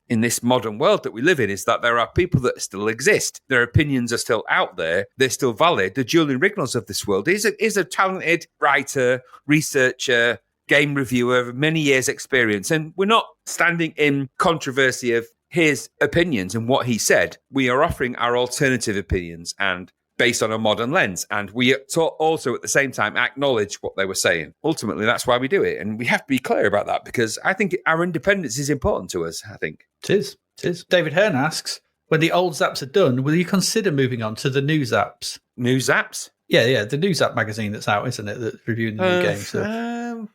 S3: in this modern world that we live in is that there are people that still exist. Their opinions are still out there. They're still valid. The Julian Rignalls of this world is a talented writer, researcher, game reviewer of many years' experience. And we're not standing in controversy of his opinions and what he said. We are offering our alternative opinions and based on a modern lens. And we also at the same time acknowledge what they were saying. Ultimately, that's why we do it. And we have to be clear about that, because I think our independence is important to us, I think.
S2: It is. David Hearn asks, when the old Zaps are done, will you consider moving on to the new Zaps?
S3: New Zaps?
S2: Yeah, the new Zap magazine that's out, isn't it? That's reviewing the new games. So.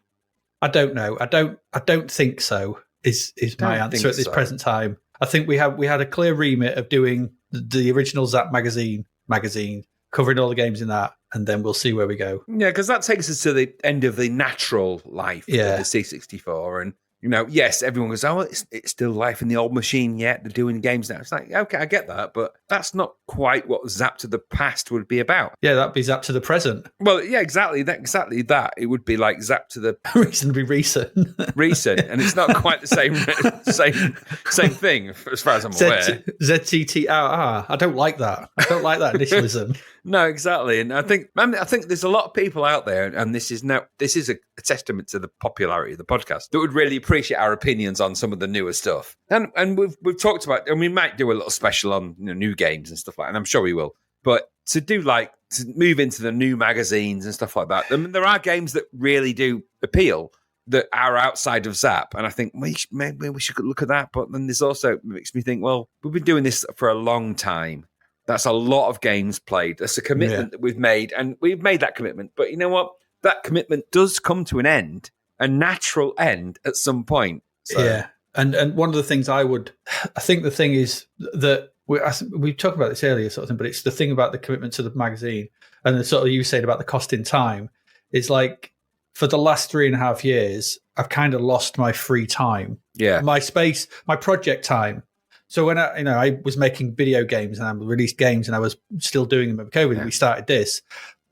S2: I don't know. I don't think so, is my answer at this present time. I think we had a clear remit of doing the original Zap magazine, covering all the games in that, and then we'll see where we go.
S3: Yeah, because that takes us to the end of the natural life of the C64. And, yes, everyone goes, oh, it's still life in the old machine yet. They're doing games now. It's like, okay, I get that, but that's not quite what Zap to the past would be about.
S2: Yeah, that'd be Zap to the present.
S3: Well, yeah, exactly that. It would be like Zap to the...
S2: reasonably recent.
S3: Recent, and it's not quite the same thing, as far as I'm aware.
S2: ZTTRR. I don't like that. I don't like that initialism.
S3: No, exactly. And I think there's a lot of people out there, and this is a testament to the popularity of the podcast, that would really appreciate our opinions on some of the newer stuff. And we've talked about, and we might do a little special on new games and stuff like that, and I'm sure we will. But to do like to move into the new magazines and stuff like that. I mean, there are games that really do appeal that are outside of Zap, and I think maybe we should look at that. But then there's also makes me think, well, we've been doing this for a long time. That's a lot of games played. That's a commitment that we've made, and we've made that commitment. But you know what? That commitment does come to an end, a natural end at some point. So.
S2: Yeah, and one of the things I think the thing is that we talked about this earlier, sort of thing, but it's the thing about the commitment to the magazine and the sort of you saying about the cost in time. It's like for the last 3.5 years, I've kind of lost my free time, my space, my project time. So when I was making video games and I released games and I was still doing them with COVID, and we started this.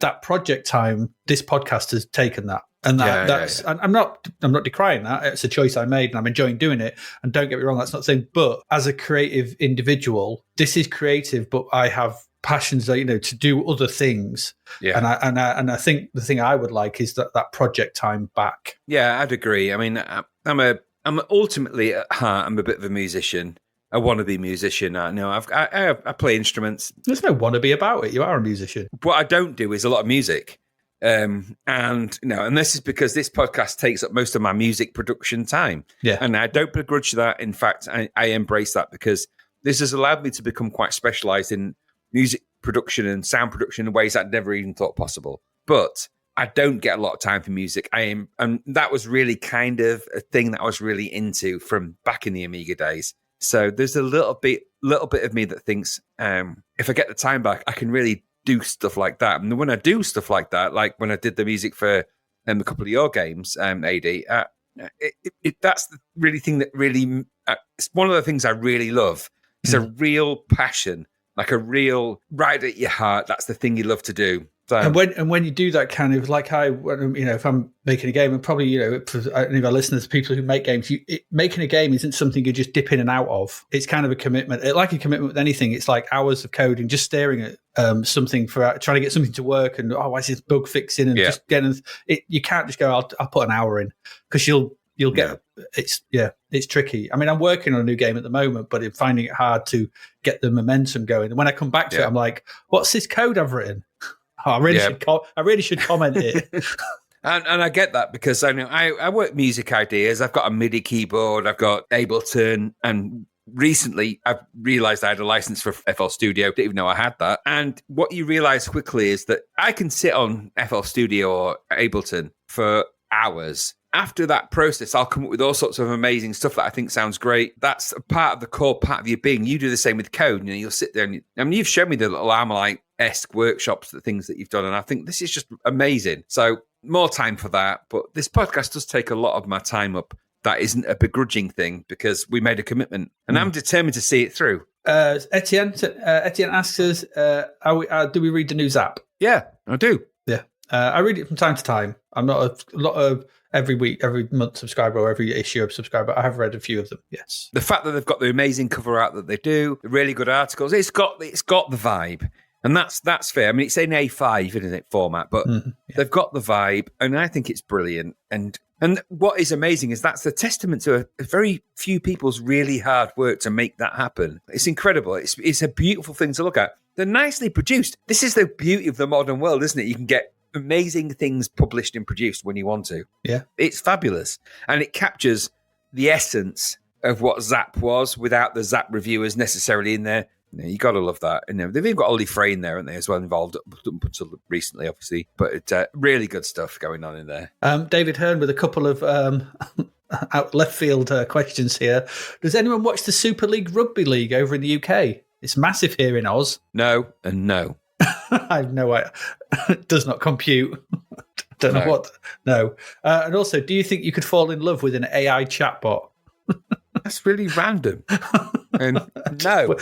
S2: That project time, this podcast has taken that. And that's I'm not decrying that. It's a choice I made and I'm enjoying doing it. And don't get me wrong, that's not saying, but as a creative individual, this is creative, but I have passions that, to do other things. Yeah. And I think the thing I would like is that project time back.
S3: Yeah, I'd agree. I mean, I'm ultimately at heart, I'm a bit of a musician. A wannabe musician. I play instruments.
S2: There's no wannabe about it. You are a musician.
S3: What I don't do is a lot of music. And this is because this podcast takes up most of my music production time. Yeah. And I don't begrudge that. In fact, I embrace that because this has allowed me to become quite specialized in music production and sound production in ways I'd never even thought possible. But I don't get a lot of time for music. And that was really kind of a thing that I was really into from back in the Amiga days. So there's a little bit of me that thinks if I get the time back, I can really do stuff like that. And when I do stuff like that, like when I did the music for a couple of your games, AD, that's the really thing that really it's one of the things I really love. It's a real passion, like a real right at your heart. That's the thing you love to do. So,
S2: and when you do that kind of like if I'm making a game, and probably for any of our listeners, people who make games, making a game isn't something you just dip in and out of. It's kind of a commitment. Like a commitment with anything, it's like hours of coding, just staring at something for trying to get something to work, and why is this bug fixing, and just getting it. You can't just go, I'll put an hour in, because you'll get it's tricky. I mean, I'm working on a new game at the moment, but I'm finding it hard to get the momentum going. And when I come back to it, I'm like, what's this code I've written? Oh, I really should comment it.
S3: And I get that because I work music ideas. I've got a MIDI keyboard. I've got Ableton. And recently I've realized I had a license for FL Studio. Didn't even know I had that. And what you realize quickly is that I can sit on FL Studio or Ableton for hours. After that process, I'll come up with all sorts of amazing stuff that I think sounds great. That's a part of the core part of your being. You do the same with code. You'll sit there and you've shown me the little Armalite-esque workshops, the things that you've done. And I think this is just amazing. So more time for that. But this podcast does take a lot of my time up. That isn't a begrudging thing because we made a commitment and I'm determined to see it through.
S2: Etienne asks us, do we read the news app?
S3: Yeah, I do.
S2: Yeah. I read it from time to time. I'm not a lot of every week, every month subscriber or every issue of subscriber. I have read a few of them. Yes.
S3: The fact that they've got the amazing cover art that they do, the really good articles, it's got the vibe. And that's fair. I mean, it's an A5, isn't it, format, but they've got the vibe and I think it's brilliant. And what is amazing is that's a testament to a very few people's really hard work to make that happen. It's incredible. It's a beautiful thing to look at. They're nicely produced. This is the beauty of the modern world, isn't it? You can get amazing things published and produced when you want to.
S2: Yeah.
S3: It's fabulous. And it captures the essence of what Zap was without the Zap reviewers necessarily in there. You got to love that. And they've even got Ollie Frayne there, aren't they, as well, involved up until recently, obviously. But really good stuff going on in there.
S2: David Hearn with a couple of out left field questions here. Does anyone watch the Super League Rugby League over in the UK? It's massive here in Oz.
S3: No and no.
S2: I have no idea. It does not compute. Don't know what. No. And also, do you think you could fall in love with an AI chatbot?
S3: That's really random. And no.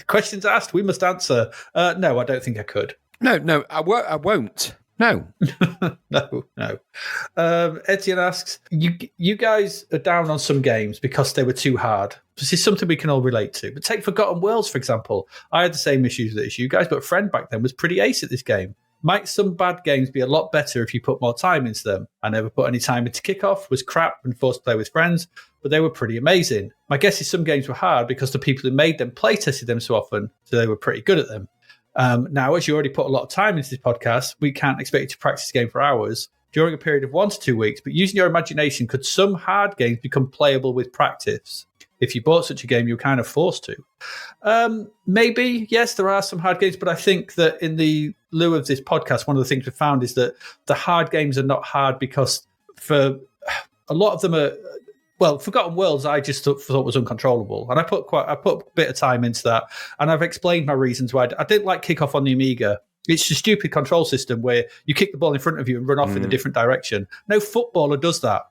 S2: Questions asked, we must answer. No, I don't think I could.
S3: No, I won't. No.
S2: No. Etienne asks, you guys are down on some games because they were too hard. This is something we can all relate to. But take Forgotten Worlds, for example. I had the same issues as you guys, but Friend back then was pretty ace at this game. Might some bad games be a lot better if you put more time into them? I never put any time into Kickoff, was crap and forced to play with friends, but they were pretty amazing. My guess is some games were hard because the people who made them play tested them so often, so they were pretty good at them. Now, as you already put a lot of time into this podcast, we can't expect you to practice the game for hours during a period of 1 to 2 weeks, but using your imagination, could some hard games become playable with practice? If you bought such a game, you're kind of forced to. Maybe, yes, there are some hard games, but I think that in the lieu of this podcast, one of the things we found is that the hard games are not hard because for a lot of them are, well, Forgotten Worlds, I just thought was uncontrollable. And I put a bit of time into that. And I've explained my reasons why I didn't like Kickoff on the Amiga. It's a stupid control system where you kick the ball in front of you and run off in a different direction. No footballer does that.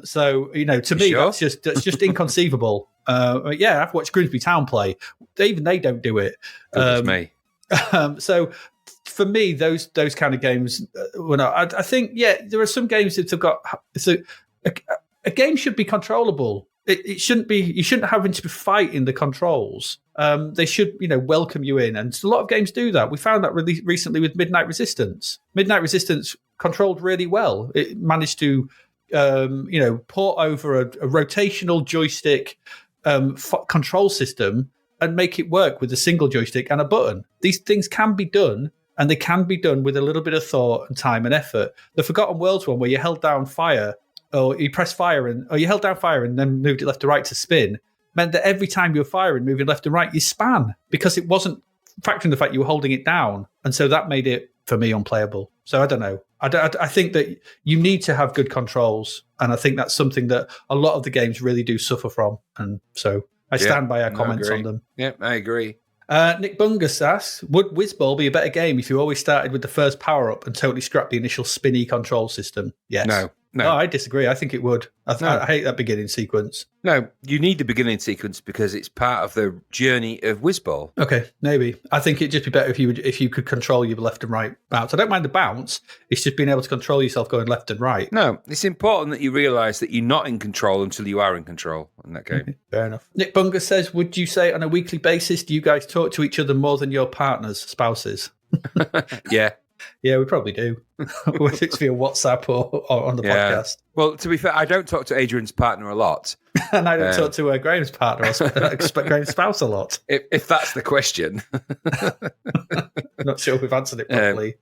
S2: So, to me,
S3: sure?
S2: that's just inconceivable. Yeah, I've watched Grimsby Town play. Even they don't do it.
S3: Me.
S2: So for me, those kind of games, I think, yeah, there are some games that have got. So a game should be controllable. It shouldn't be. You shouldn't have to fight in the controls. They should, welcome you in, and a lot of games do that. We found that really recently with Midnight Resistance. Midnight Resistance controlled really well. It managed to, port over a rotational joystick control system and make it work with a single joystick and a button. These things can be done, and they can be done with a little bit of thought and time and effort. The Forgotten Worlds one, where you held down fire, or you pressed fire, or you held down fire and then moved it left to right to spin, meant that every time you were firing, moving left and right, you span, because it wasn't factoring the fact you were holding it down. And so that made it, for me, unplayable. So I don't know. I think that you need to have good controls, and I think that's something that a lot of the games really do suffer from. And so I stand by our comments on them.
S3: Yeah, I agree.
S2: Nick Bungus asks, would Whizball be a better game if you always started with the first power-up and totally scrapped the initial spinny control system? Yes.
S3: No.
S2: Oh, I disagree. I think it would. I hate that beginning sequence.
S3: No, you need the beginning sequence because it's part of the journey of Whizball.
S2: Okay, maybe. I think it'd just be better if you could control your left and right bounce. I don't mind the bounce. It's just being able to control yourself going left and right.
S3: No, it's important that you realise that you're not in control until you are in control in that game.
S2: Fair enough. Nick Bungus says, would you say on a weekly basis, do you guys talk to each other more than your partners, spouses?
S3: Yeah.
S2: Yeah, we probably do. Whether it's via WhatsApp or on the podcast.
S3: Well, to be fair, I don't talk to Adrian's partner a lot.
S2: And I don't talk to Graham's partner or Graham's spouse a lot.
S3: If that's the question.
S2: Not sure we've answered it properly.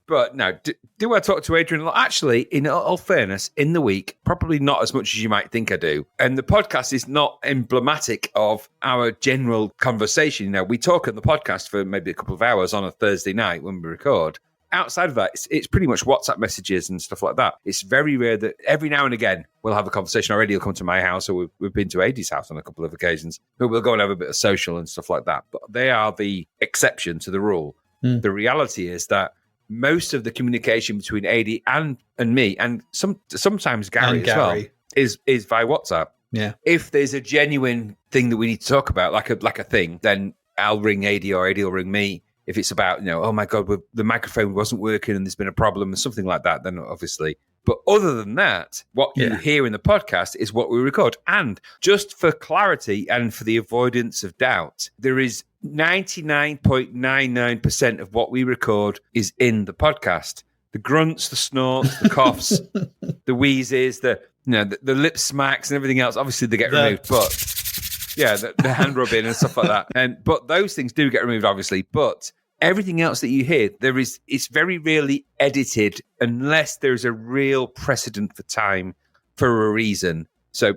S3: But no, do I talk to Adrian a lot? Actually, in all fairness, in the week, probably not as much as you might think I do. And the podcast is not emblematic of our general conversation. We talk on the podcast for maybe a couple of hours on a Thursday night when we record. Outside of that, it's pretty much WhatsApp messages and stuff like that. It's very rare that every now and again we'll have a conversation. Already he'll come to my house, or we've been to Adie's house on a couple of occasions, but we'll go and have a bit of social and stuff like that. But they are the exception to the rule. The reality is that most of the communication between Adie and me, and sometimes Gary as well, is via WhatsApp. Yeah. If there's a genuine thing that we need to talk about, like a thing, then I'll ring Adie or Adie will ring me. If it's about, oh my God, the microphone wasn't working and there's been a problem or something like that, then obviously. But other than that, what you hear in the podcast is what we record. And just for clarity and for the avoidance of doubt, there is 99.99% of what we record is in the podcast. The grunts, the snorts, the coughs, the wheezes, the lip smacks and everything else. Obviously, they get removed, but the hand rubbing and stuff like that. But those things do get removed, obviously. But everything else that you hear, it's very rarely edited unless there's a real precedent for time for a reason. So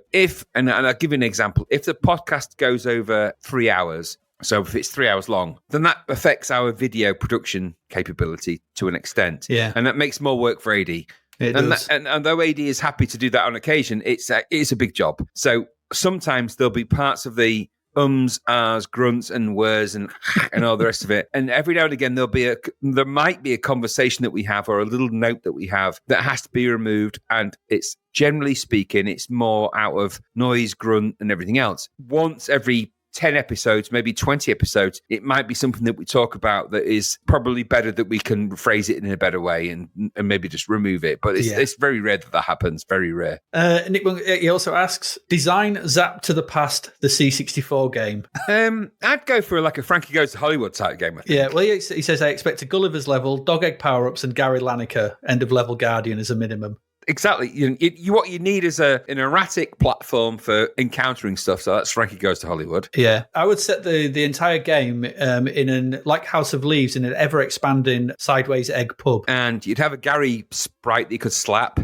S3: and I'll give you an example. If the podcast goes over 3 hours, so if it's 3 hours long, then that affects our video production capability to an extent. Yeah. And that makes more work for Adie. And though Adie is happy to do that on occasion, it's a big job. So sometimes there'll be parts of the ahs, grunts and whirs and all the rest of it. And every now and again, there might be a conversation that we have or a little note that we have that has to be removed. And it's generally speaking, it's more out of noise, grunt and everything else. Once every 10 episodes, maybe 20 episodes, it might be something that we talk about that is probably better that we can phrase it in a better way and maybe just remove it. But it's very rare that happens. Very rare. Nick,
S2: he also asks, design Zapped to the Past, the C64 game.
S3: I'd go for like a Frankie Goes to Hollywood type game, I think.
S2: Yeah, well, he says, I expect a Gulliver's level, dog egg power-ups and Gary Lineker, end of level Guardian as a minimum.
S3: exactly. What you need is an erratic platform for encountering stuff. So that's Frankie Goes to Hollywood.
S2: Yeah, I would set the entire game in an like House of Leaves in an ever expanding sideways egg pub,
S3: and you'd have a Gary sprite that you could slap.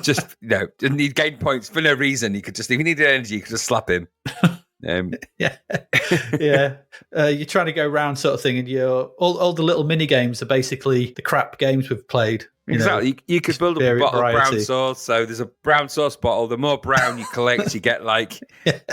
S3: Just didn't need gain points for no reason. You could just, if you needed energy, you could just slap him.
S2: Yeah. You're trying to go round sort of thing, and all the little mini games are basically the crap games we've played.
S3: Exactly. You could build up a bottle of brown sauce. So there's a brown sauce bottle. The more brown you collect, you get like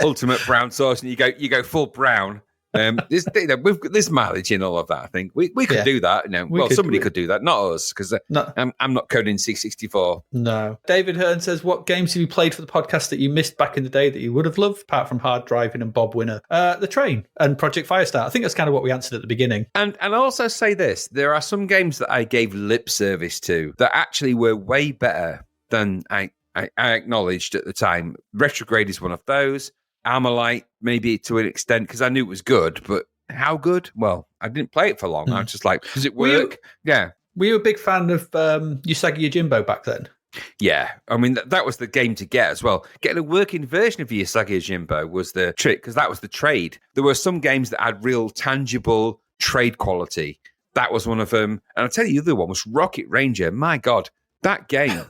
S3: ultimate brown sauce, and you go full brown. There's mileage in all of that. I think we could do that. Somebody could do that, not us, because I'm not coding C64.
S2: No. David Hearn says, "What games have you played for the podcast that you missed back in the day that you would have loved, apart from Hard Driving and Bob Winner? The Train and Project Firestar." I think that's kind of what we answered at the beginning.
S3: And I also say this: there are some games that I gave lip service to that actually were way better than I acknowledged at the time. Retrograde is one of those. Armalite, maybe to an extent, because I knew it was good, but how good? Well, I didn't play it for long. I was just like, does it work?
S2: Were you a big fan of Usagi Yojimbo back then?
S3: Yeah. I mean, that was the game to get as well. Getting a working version of Usagi Yojimbo was the trick, because that was the trade. There were some games that had real tangible trade quality. That was one of them. And I'll tell you, the other one was Rocket Ranger. My God, that game...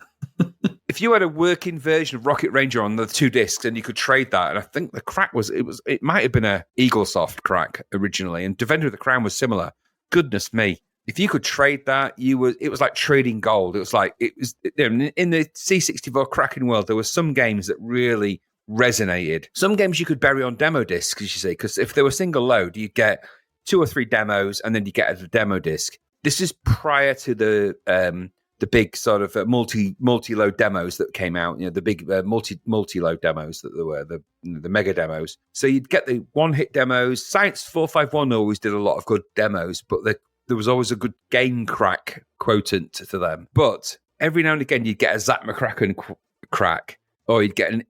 S3: If you had a working version of Rocket Ranger on the 2 discs and you could trade that, and I think the crack it might have been a Eaglesoft crack originally, and Defender of the Crown was similar. Goodness me. If you could trade that, it was like trading gold. It was like, in the C64 cracking world, there were some games that really resonated. Some games you could bury on demo discs, as you say, because if they were single load, you'd get 2 or 3 demos and then you get a demo disc. This is prior to the big sort of multi-load demos that came out, the big multi-load demos that there were, the mega demos. So you'd get the one-hit demos. Science 451 always did a lot of good demos, but there was always a good game crack quotient to them. But every now and again, you'd get a Zap McCracken crack, or you'd get and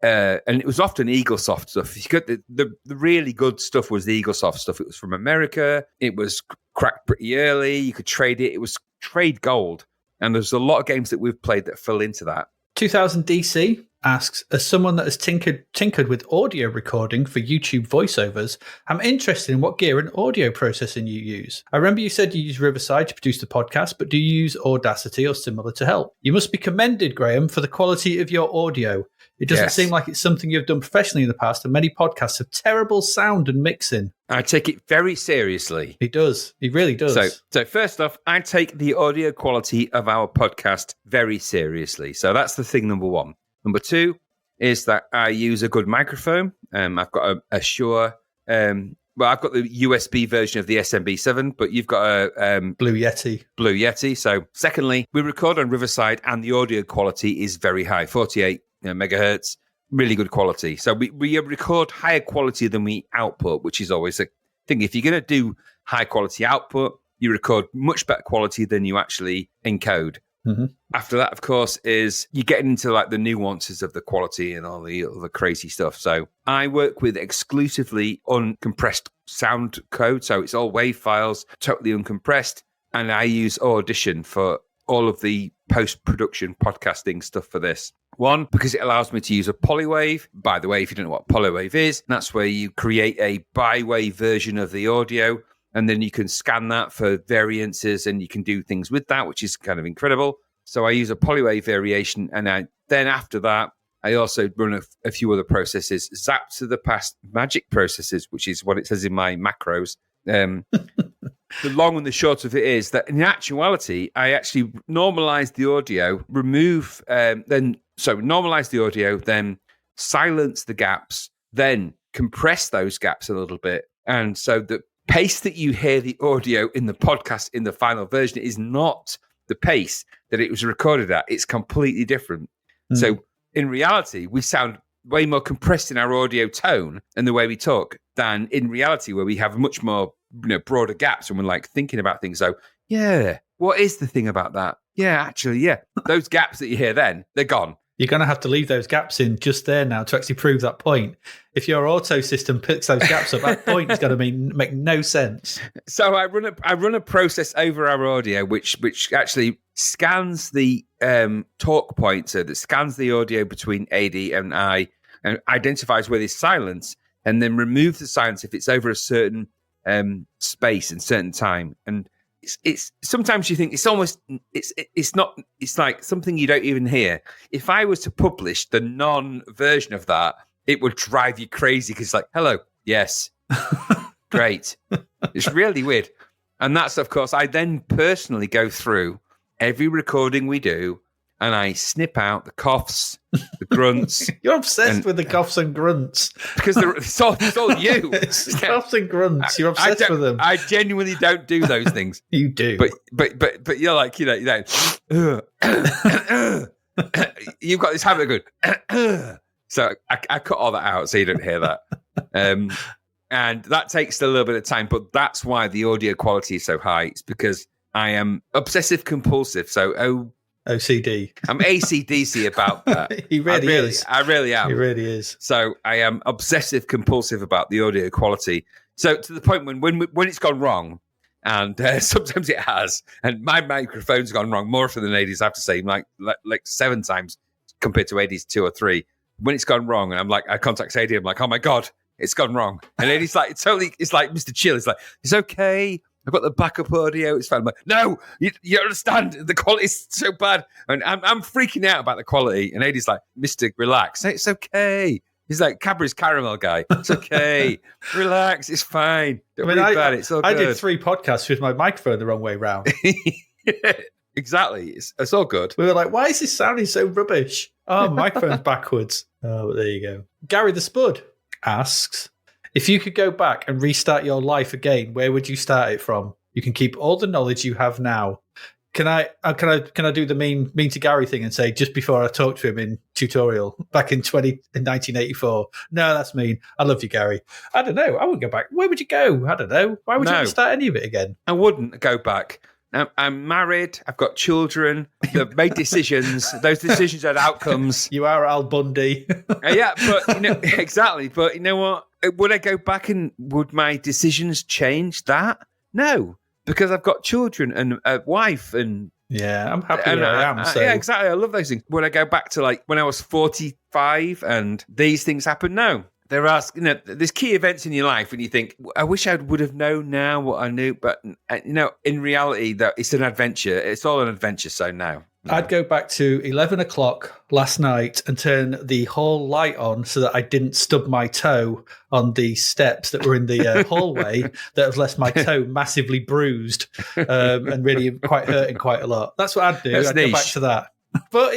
S3: it was often Eaglesoft stuff. You got the really good stuff was the Eaglesoft stuff. It was from America. It was cracked pretty early. You could trade it. It was trade gold. And there's a lot of games that we've played that fell into that. 2000
S2: DC asks, as someone that has tinkered with audio recording for YouTube voiceovers, I'm interested in what gear and audio processing you use. I remember you said you use Riverside to produce the podcast, but do you use Audacity or similar to help? You must be commended, Graham, for the quality of your audio. It doesn't seem like it's something you've done professionally in the past, and many podcasts have terrible sound and mixing.
S3: I take it very seriously.
S2: He does. He really does.
S3: So first off, I take the audio quality of our podcast very seriously. So that's the thing number one. Number two is that I use a good microphone. I've got a Shure. I've got the USB version of the SMB7, but you've got a
S2: Blue Yeti.
S3: So secondly, we record on Riverside, and the audio quality is very high, 48 megahertz. Really good quality. So we record higher quality than we output, which is always a thing. If you're going to do high quality output, you record much better quality than you actually encode.
S2: Mm-hmm.
S3: After that, of course, is you get into like the nuances of the quality and all the other crazy stuff. So I work with exclusively uncompressed sound code. So it's all WAV files, totally uncompressed. And I use Audition for all of the post-production podcasting stuff for this. One, because it allows me to use a polywave. By the way, if you don't know what polywave is, that's where you create a bi-wave version of the audio, and then you can scan that for variances, and you can do things with that, which is kind of incredible. So I use a polywave variation, and then after that, I also run a few other processes, Zapped to the past magic processes, which is what it says in my macros. The long and the short of it is that in actuality, I actually normalize the audio, normalize the audio, then silence the gaps, then compress those gaps a little bit. And so the pace that you hear the audio in the podcast in the final version is not the pace that it was recorded at. It's completely different. So in reality, we sound way more compressed in our audio tone and the way we talk than in reality, where we have much more broader gaps when we're like thinking about things. So yeah, what is the thing about that? Yeah, actually, yeah. Those gaps that you hear then, they're gone.
S2: You're going to have to leave those gaps in just there now to actually prove that point. If your auto system picks those gaps up, that point is going to make no sense.
S3: So I run a process over our audio, which actually scans the talk pointer that scans the audio between AD and I and identifies where there's silence, and then removes the silence if it's over a certain space and certain time. And it's sometimes you think it's like something you don't even hear. If I was to publish the non-version of that, it would drive you crazy because it's like, hello, yes, great. It's really weird. And that's, of course, I then personally go through every recording we do and I snip out the coughs, the grunts.
S2: You're obsessed with the coughs and grunts.
S3: Because it's all you.
S2: It's coughs and grunts. You're obsessed with them.
S3: I genuinely don't do those things.
S2: You do.
S3: But you're like, you've got this habit of going, so I cut all that out so you don't hear that. And that takes a little bit of time, but that's why the audio quality is so high. It's because I am obsessive compulsive. So
S2: OCD.
S3: I'm ACDC about that.
S2: He really is.
S3: I really am.
S2: He really is.
S3: So I am obsessive compulsive about the audio quality. So to the point when it's gone wrong, and sometimes it has, and my microphone's gone wrong more often than AD's, I have to say, like 7 times compared to AD's 2 or 3. When it's gone wrong, and I'm like, I contact AD, I'm like, oh my God, it's gone wrong. And AD's like, it's like Mr. Chill. It's like, it's okay. I've got the backup audio. It's fine. I'm like, no, you understand. The quality is so bad. And I'm freaking out about the quality. And AD's like, Mr. Relax. It's okay. He's like Cadbury's caramel guy. It's okay. Relax. It's fine. Don't worry about it. It's all good.
S2: I did 3 podcasts with my microphone the wrong way round.
S3: Yeah, exactly. It's all good.
S2: We were like, why is this sounding so rubbish? Oh, microphone's backwards. Oh, there you go. Gary the Spud asks, if you could go back and restart your life again, where would you start it from? You can keep all the knowledge you have now. Can I do the mean to Gary thing and say just before I talked to him in tutorial back in 1984? No, that's mean. I love you, Gary. I don't know. I wouldn't go back. Where would you go? I don't know. Why would you want to start any of it again?
S3: I wouldn't go back. I'm married. I've got children. They've made decisions. Those decisions had outcomes.
S2: You are Al Bundy.
S3: Yeah, but exactly. But you know what? Would I go back and would my decisions change that? No, because I've got children and a wife and
S2: yeah, I'm happy where I am. So.
S3: Yeah, exactly. I love those things. Would I go back to like when I was 45 and these things happened? No. There are, there's key events in your life when you think, I wish I would have known now what I knew. But, in reality, that it's an adventure. It's all an adventure. So now.
S2: I'd go back to 11 o'clock last night and turn the hall light on so that I didn't stub my toe on the steps that were in the hallway that have left my toe massively bruised and really quite hurting quite a lot. That's what I'd do. I'd go back to that. But,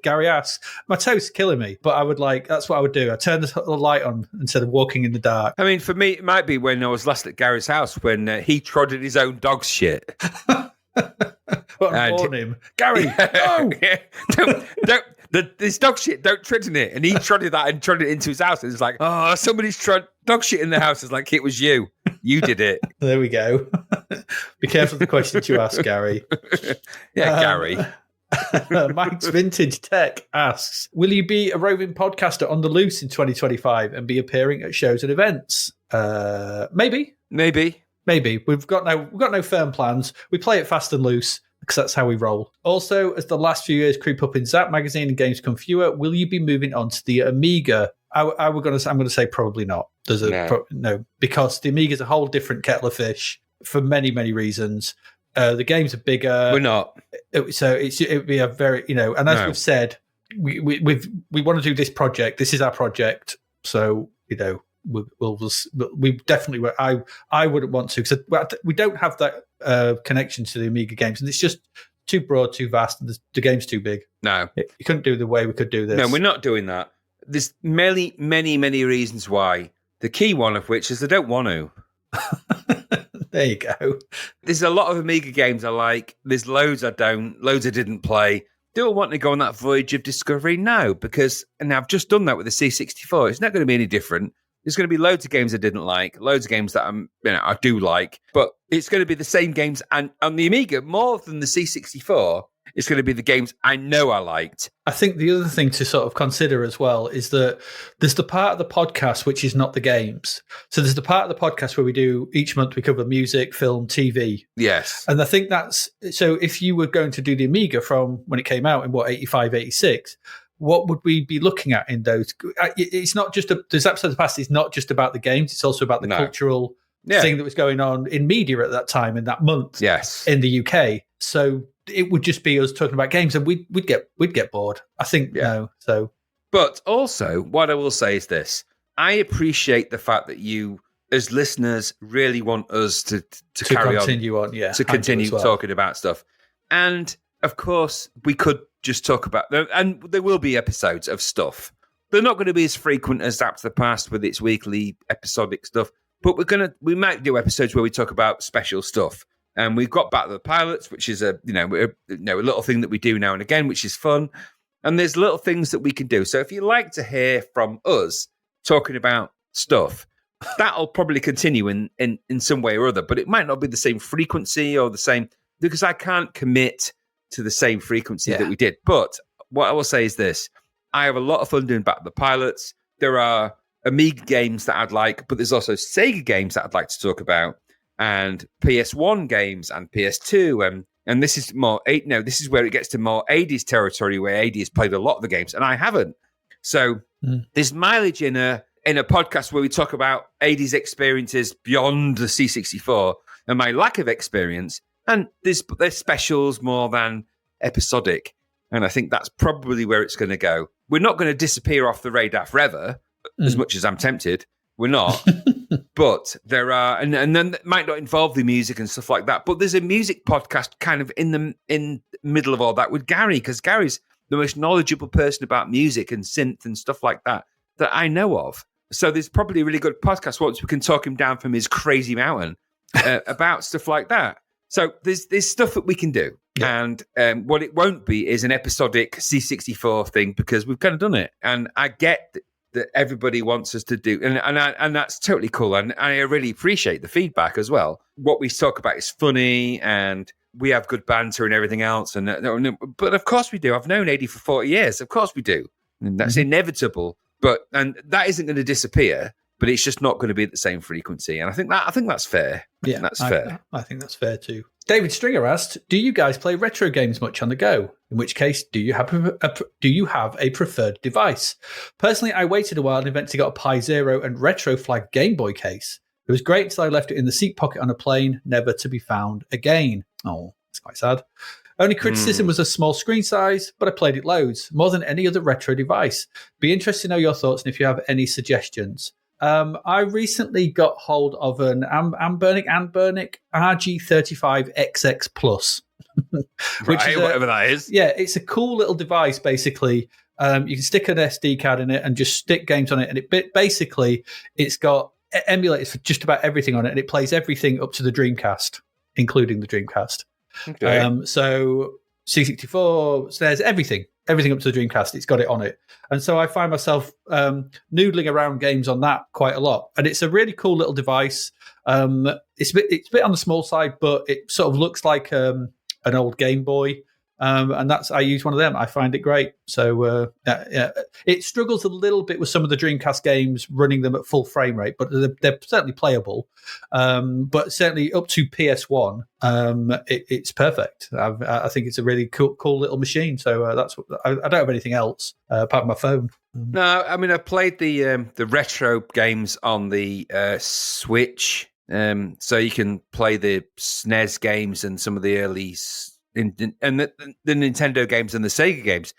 S2: Gary asks, my toe's killing me, but that's what I would do. I'd turn the light on instead of walking in the dark.
S3: I mean, for me, it might be when I was last at Gary's house when he trotted his own dog's shit.
S2: Warn him. Gary, no!
S3: Don't, this dog shit, don't tread in it. And he trotted that and trotted it into his house. And it's like, oh, somebody's trod dog shit in the house. It's like, it was you. You did it.
S2: There we go. Be careful of the questions you ask, Gary.
S3: Yeah, Gary.
S2: Mike's Vintage Tech asks, will you be a roving podcaster on the loose in 2025 and be appearing at shows and events? Maybe. We've got no firm plans. We play it fast and loose because that's how we roll. Also, as the last few years creep up in Zapped magazine and games become fewer, will you be moving on to the Amiga? I'm going to say probably not. No, because the Amiga is a whole different kettle of fish for many, many reasons. The games are bigger.
S3: We're not.
S2: So it would be a very, and as we've said, we want to do this project. This is our project. So, we definitely, I wouldn't want to, because we don't have that connection to the Amiga games. And it's just too broad, too vast, and the game's too big.
S3: No.
S2: You couldn't do the way we could do this.
S3: No, we're not doing that. There's many, many, many reasons why. The key one of which is they don't want to.
S2: There you go.
S3: There's a lot of Amiga games I like. There's loads I don't. Loads I didn't play. Do I want to go on that voyage of discovery? No, and I've just done that with the C64. It's not going to be any different. There's going to be loads of games I didn't like, loads of games that I do like, but it's going to be the same games. And on the Amiga, more than the C64, It's going to be the games I know I liked.
S2: I think the other thing to sort of consider as well is that there's the part of the podcast which is not the games. So there's the part of the podcast where we do each month we cover music, film, TV.
S3: Yes.
S2: And I think that's so if you were going to do the Amiga from when it came out in 85, 86, what would we be looking at in those? It's not just this episode of the past is not just about the games, it's also about the cultural thing that was going on in media at that time in that month in the UK. So it would just be us talking about games, and we'd get bored. I think So,
S3: but also, what I will say is this: I appreciate the fact that you, as listeners, really want us to carry
S2: continue on,
S3: to continue talking about stuff. And of course, we could just talk about, and there will be episodes of stuff. They're not going to be as frequent as Zapped the Past with its weekly episodic stuff, but we might do episodes where we talk about special stuff. And we've got Battle of the Pilots, which is a little thing that we do now and again, which is fun. And there's little things that we can do. So if you like to hear from us talking about stuff, that'll probably continue in some way or other. But it might not be the same frequency or the same, because I can't commit to the same frequency that we did. But what I will say is this: I have a lot of fun doing Battle of the Pilots. There are Amiga games that I'd like, but there's also Sega games that I'd like to talk about, and PS1 games and PS2, and this is more this is where it gets to more 80s territory, where 80s played a lot of the games and I haven't. So there's mileage in a podcast where we talk about 80s experiences beyond the C64 and my lack of experience, and there's specials more than episodic, and I think that's probably where it's going to go. We're not going to disappear off the radar forever, as much as I'm tempted. We're not. But there are, and then it might not involve the music and stuff like that. But there's a music podcast kind of in the middle of all that with Gary, because Gary's the most knowledgeable person about music and synth and stuff like that I know of. So there's probably a really good podcast once we can talk him down from his crazy mountain about stuff like that. So there's stuff that we can do. Yeah. And what it won't be is an episodic C64 thing, because we've kind of done it. And I get that everybody wants us to do, and that's totally cool, and I really appreciate the feedback as well. What we talk about is funny, and we have good banter and everything else, but of course we do. I've known Eddie for 40 years, of course we do, and that's inevitable. And that isn't going to disappear, but it's just not going to be at the same frequency, and I think that's fair.
S2: Yeah,
S3: that's fair.
S2: I think that's fair too. David Stringer asked, "Do you guys play retro games much on the go? In which case, do you have a preferred device? Personally, I waited a while and eventually got a Pi Zero and retro flag Game Boy case. It was great until I left it in the seat pocket on a plane, never to be found again." Oh, that's quite sad. Only criticism was a small screen size, but I played it loads, more than any other retro device. Be interested to know your thoughts and if you have any suggestions. I recently got hold of an Anbernic RG35XX Plus.
S3: Which is whatever that is.
S2: Yeah, it's a cool little device, basically. You can stick an SD card in it and just stick games on it. And it's got emulators for just about everything on it. And it plays everything up to the Dreamcast, including the Dreamcast. Okay. So C64, so there's everything up to the Dreamcast. It's got it on it. And so I find myself noodling around games on that quite a lot. And it's a really cool little device. It's a bit on the small side, but it sort of looks like an old Game Boy. And I use one of them. I find it great. So it struggles a little bit with some of the Dreamcast games running them at full frame rate, but they're certainly playable. But certainly up to PS1, it's perfect. I think it's a really cool little machine. So that's what I don't have anything else apart from my phone.
S3: No, I mean I played the retro games on the Switch, so you can play the SNES games and some of the early. And the Nintendo games and the Sega games.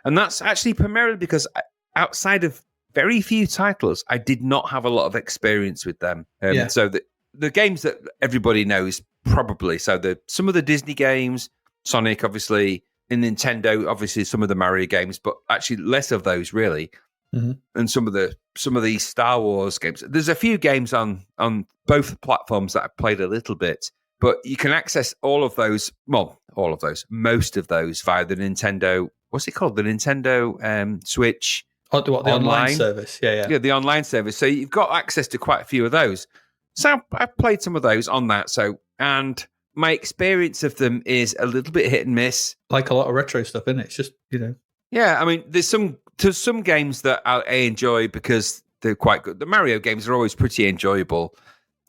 S3: And that's actually primarily because outside of very few titles, I did not have a lot of experience with them. So the games that everybody knows probably, so some of the Disney games, Sonic obviously, and Nintendo obviously some of the Mario games, but actually less of those really. Mm-hmm. And some of the Star Wars games. There's a few games on both platforms that I played a little bit. But you can access most of those via the Nintendo, what's it called? The Nintendo Switch
S2: the online service. Yeah,
S3: the online service. So you've got access to quite a few of those. So I've played some of those on that. So, and my experience of them is a little bit hit and miss.
S2: Like a lot of retro stuff, isn't it? It's just,
S3: Yeah, I mean, there's some games that I enjoy because they're quite good. The Mario games are always pretty enjoyable.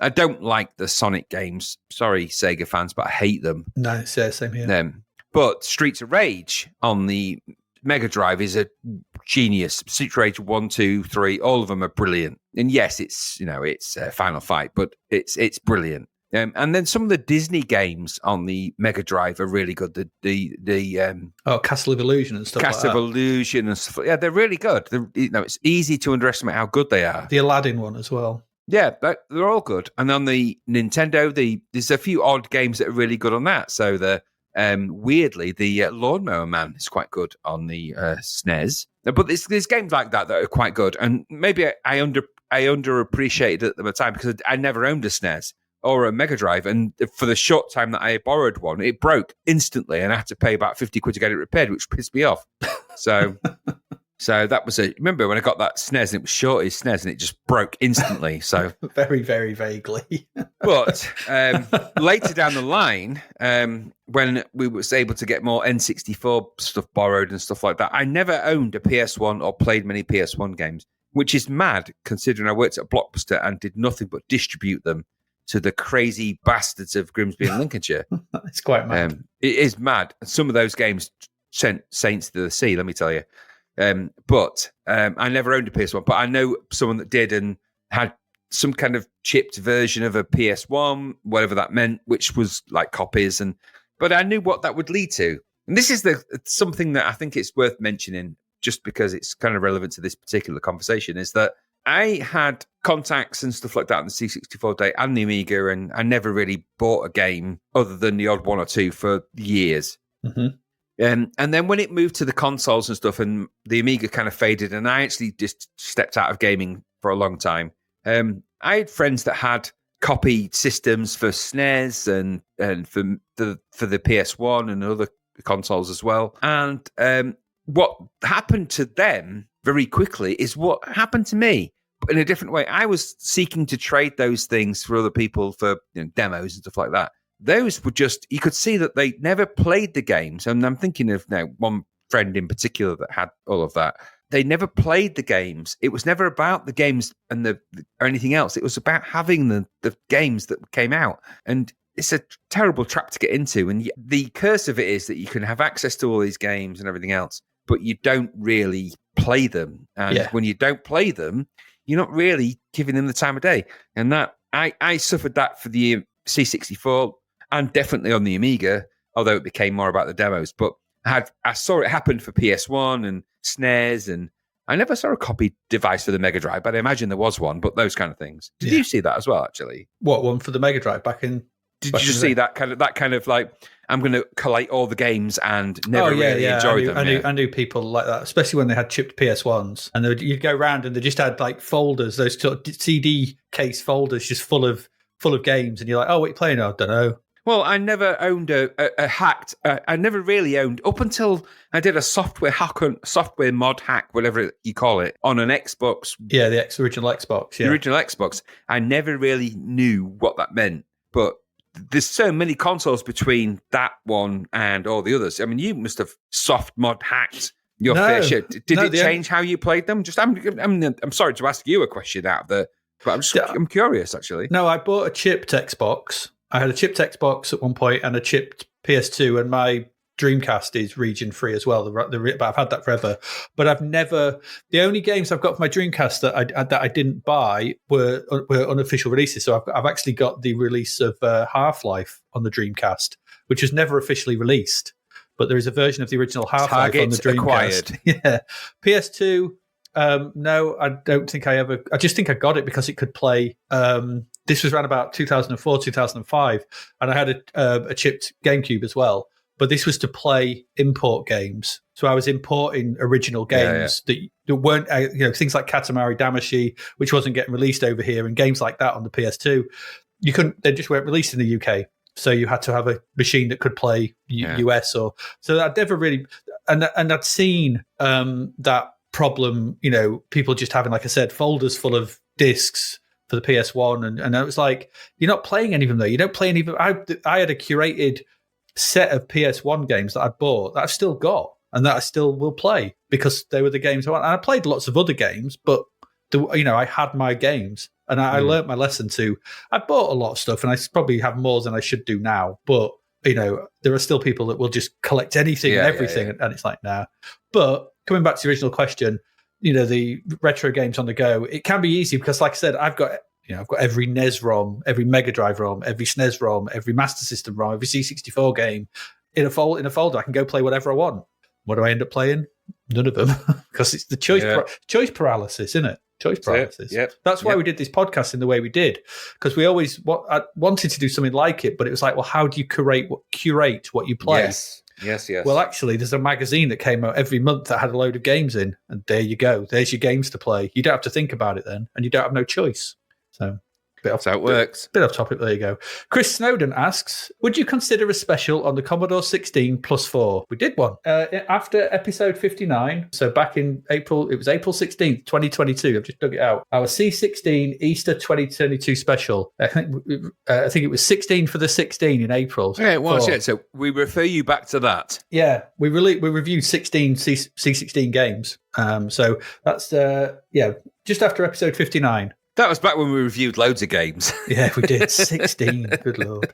S3: I don't like the Sonic games. Sorry, Sega fans, but I hate them.
S2: No, it's same here.
S3: But Streets of Rage on the Mega Drive is a genius. Streets of Rage 1, 2, 3, all of them are brilliant. And yes, it's Final Fight, but it's brilliant. And then some of the Disney games on the Mega Drive are really good.
S2: Castle of Illusion and stuff.
S3: Castle
S2: like
S3: of Illusion and stuff. Yeah, they're really good. It's easy to underestimate how good they are.
S2: The Aladdin one as well.
S3: Yeah, but they're all good. And on the Nintendo, there's a few odd games that are really good on that. So weirdly, the Lawnmower Man is quite good on the SNES. But there's games like that are quite good. And maybe I underappreciated it at the time because I never owned a SNES or a Mega Drive. And for the short time that I borrowed one, it broke instantly and I had to pay about 50 quid to get it repaired, which pissed me off. So that was remember when I got that SNES and it was shorty's SNES and it just broke instantly. So
S2: very, very vaguely.
S3: But later down the line, when we was able to get more N64 stuff borrowed and stuff like that, I never owned a PS1 or played many PS1 games, which is mad considering I worked at Blockbuster and did nothing but distribute them to the crazy bastards of Grimsby and Lincolnshire.
S2: It's quite mad.
S3: It is mad. Some of those games sent saints to the sea, let me tell you. But I never owned a PS1, but I know someone that did and had some kind of chipped version of a PS1, whatever that meant, which was like copies. But I knew what that would lead to. And this is something that I think it's worth mentioning just because it's kind of relevant to this particular conversation is that I had contacts and stuff like that on the C64 day and the Amiga, and I never really bought a game other than the odd one or two for years.
S2: Mm-hmm.
S3: And then when it moved to the consoles and stuff and the Amiga kind of faded and I actually just stepped out of gaming for a long time, I had friends that had copied systems for SNES and for the PS1 and other consoles as well. And what happened to them very quickly is what happened to me, but in a different way. I was seeking to trade those things for other people for demos and stuff like that. Those were just, you could see that they never played the games. And I'm thinking of now one friend in particular that had all of that. They never played the games. It was never about the games and or anything else. It was about having the games that came out. And it's a terrible trap to get into. And the curse of it is that you can have access to all these games and everything else, but you don't really play them. And when you don't play them, you're not really giving them the time of day. And that I suffered that for the C64 and definitely on the Amiga, although it became more about the demos. But I saw it happen for PS1 and SNES, and I never saw a copy device for the Mega Drive, but I imagine there was one, but those kind of things. Did you see that as well, actually?
S2: What one for the Mega Drive back in?
S3: Did you see that kind of like, I'm going to collate all the games and never really enjoy them?
S2: I knew people like that, especially when they had chipped PS1s. And you'd go around and they just had like folders, those sort of CD case folders just full of games. And you're like, oh, what are you playing? I don't know.
S3: Well, I never owned a hacked. I never really owned up until I did a software mod hack, whatever you call it, on an Xbox.
S2: Yeah, the original Xbox. Yeah,
S3: the original Xbox. I never really knew what that meant, but there's so many consoles between that one and all the others. I mean, you must have soft mod hacked your fair share. Did it change how you played them? Just, I'm sorry to ask you a question out there, but I'm curious actually.
S2: No, I bought a chipped Xbox. I had a chipped Xbox at one point and a chipped PS2, and my Dreamcast is region free as well. But I've had that forever. But I've never. The only games I've got for my Dreamcast that I didn't buy were unofficial releases. So I've actually got the release of Half-Life on the Dreamcast, which was never officially released. But there is a version of the original Half-Life on the Dreamcast.
S3: Acquired.
S2: Yeah, PS2. No, I don't think I ever. I just think I got it because it could play. This was around about 2004, 2005, and I had a chipped GameCube as well. But this was to play import games, so I was importing original games that weren't, things like Katamari Damacy, which wasn't getting released over here, and games like that on the PS2. You couldn't; they just weren't released in the UK, so you had to have a machine that could play US or. So I'd never really, and I'd seen that problem, people just having, like I said, folders full of discs for the PS1, and it was like, you're not playing any of them though. You don't play any of them. I had a curated set of PS1 games that I bought that I've still got and that I still will play because they were the games I want. And I played lots of other games, but I had my games, and I learned my lesson too. I bought a lot of stuff, and I probably have more than I should do now, but there are still people that will just collect anything and everything, and it's like, nah. But coming back to the original question, the retro games on the go, it can be easy because, like I said, I've got every NES ROM, every Mega Drive ROM, every SNES ROM, every Master System ROM, every C64 game in a folder. I can go play whatever I want. What do I end up playing? None of them, because it's the choice paralysis, isn't it? Choice paralysis. That's why we did this podcast in the way we did, because we always I wanted to do something like it, but it was like, well, how do you curate what you play?
S3: Yes.
S2: Well, actually, there's a magazine that came out every month that had a load of games in, and there you go. There's your games to play. You don't have to think about it then, and you don't have no choice. So
S3: That's how it works.
S2: Bit off topic, there you go. Chris Snowden asks, would you consider a special on the Commodore 16 plus 4? We did one after episode 59. So back in April, it was April 16th, 2022. I've just dug it out. Our C16 Easter 2022 special. I think it was 16 for the 16 in April.
S3: Yeah, it was. Yeah. So we refer you back to that.
S2: Yeah, we reviewed 16 C16 games. So that's just after episode 59.
S3: That was back when we reviewed loads of games.
S2: Yeah, we did. 16. Good Lord.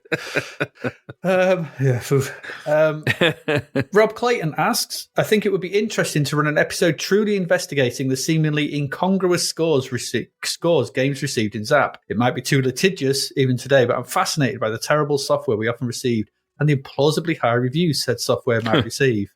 S2: Rob Clayton asks, I think it would be interesting to run an episode truly investigating the seemingly incongruous scores games received in Zap. It might be too litigious even today, but I'm fascinated by the terrible software we often received and the implausibly high reviews said software might receive.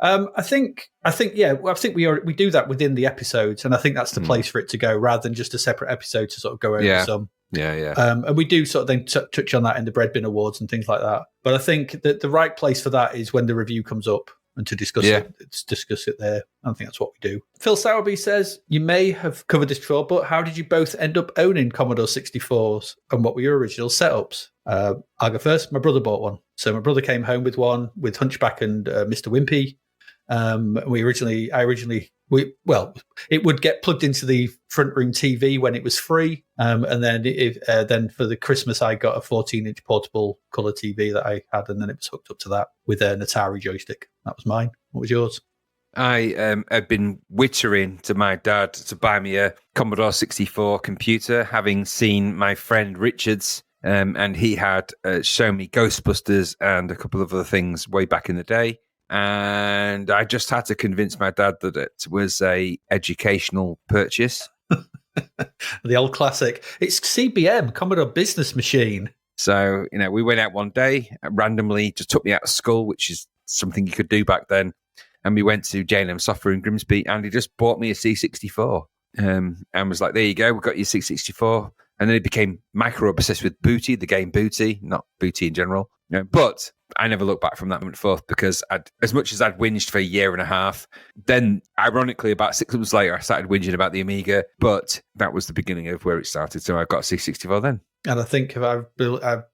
S2: I think we do that within the episodes, and I think that's the place for it to go, rather than just a separate episode to sort of go over some.
S3: Yeah.
S2: And we do sort of then touch on that in the Bread Bin Awards and things like that. But I think that the right place for that is when the review comes up and to discuss it there. I think that's what we do. Phil Sowerby says, you may have covered this before, but how did you both end up owning Commodore 64s, and what were your original setups? I'll go first. My brother bought one. So my brother came home with one with Hunchback and Mr. Wimpy. It would get plugged into the front room TV when it was free, and then for the Christmas I got a 14-inch portable colour TV that I had, and then it was hooked up to that with an Atari joystick. That was mine. What was yours?
S3: I had been wittering to my dad to buy me a Commodore 64 computer, having seen my friend Richard's, and he had shown me Ghostbusters and a couple of other things way back in the day. And I just had to convince my dad that it was a educational purchase.
S2: The old classic. It's CBM, Commodore Business Machine.
S3: So, we went out one day, randomly just took me out of school, which is something you could do back then. And we went to J&M Software in Grimsby, and he just bought me a C64 and was like, there you go, we've got your C64. And then he became micro-obsessed with Booty, the game Booty, not Booty in general. But I never looked back from that moment forth, because as much as I'd whinged for a year and a half, then ironically about 6 months later, I started whinging about the Amiga, but that was the beginning of where it started. So I got a C64 then. And
S2: I think if I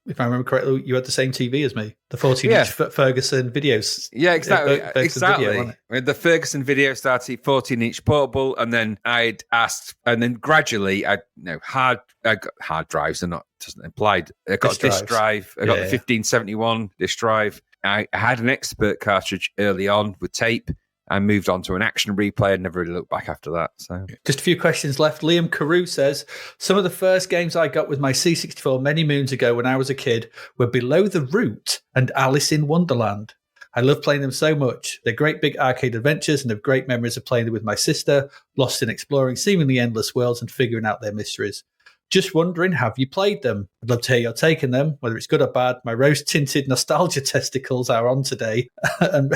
S2: remember correctly, you had the same TV as me, the 14-inch Ferguson videos.
S3: Yeah, exactly.
S2: Video,
S3: the Ferguson video started 14-inch portable, and then I'd asked, and then gradually, I got hard drives are not doesn't implied. I got a disk drive. I got the 1571 disk drive. I had an Expert cartridge early on with tape. I moved on to an action replay and never really looked back after that. So,
S2: just a few questions left. Liam Carew says, some of the first games I got with my C64 many moons ago when I was a kid were Below the Root and Alice in Wonderland. I love playing them so much. They're great big arcade adventures and have great memories of playing them with my sister, lost in exploring seemingly endless worlds and figuring out their mysteries. Just wondering, have you played them? I'd love to hear your take on them, whether it's good or bad. My rose-tinted nostalgia testicles are on today and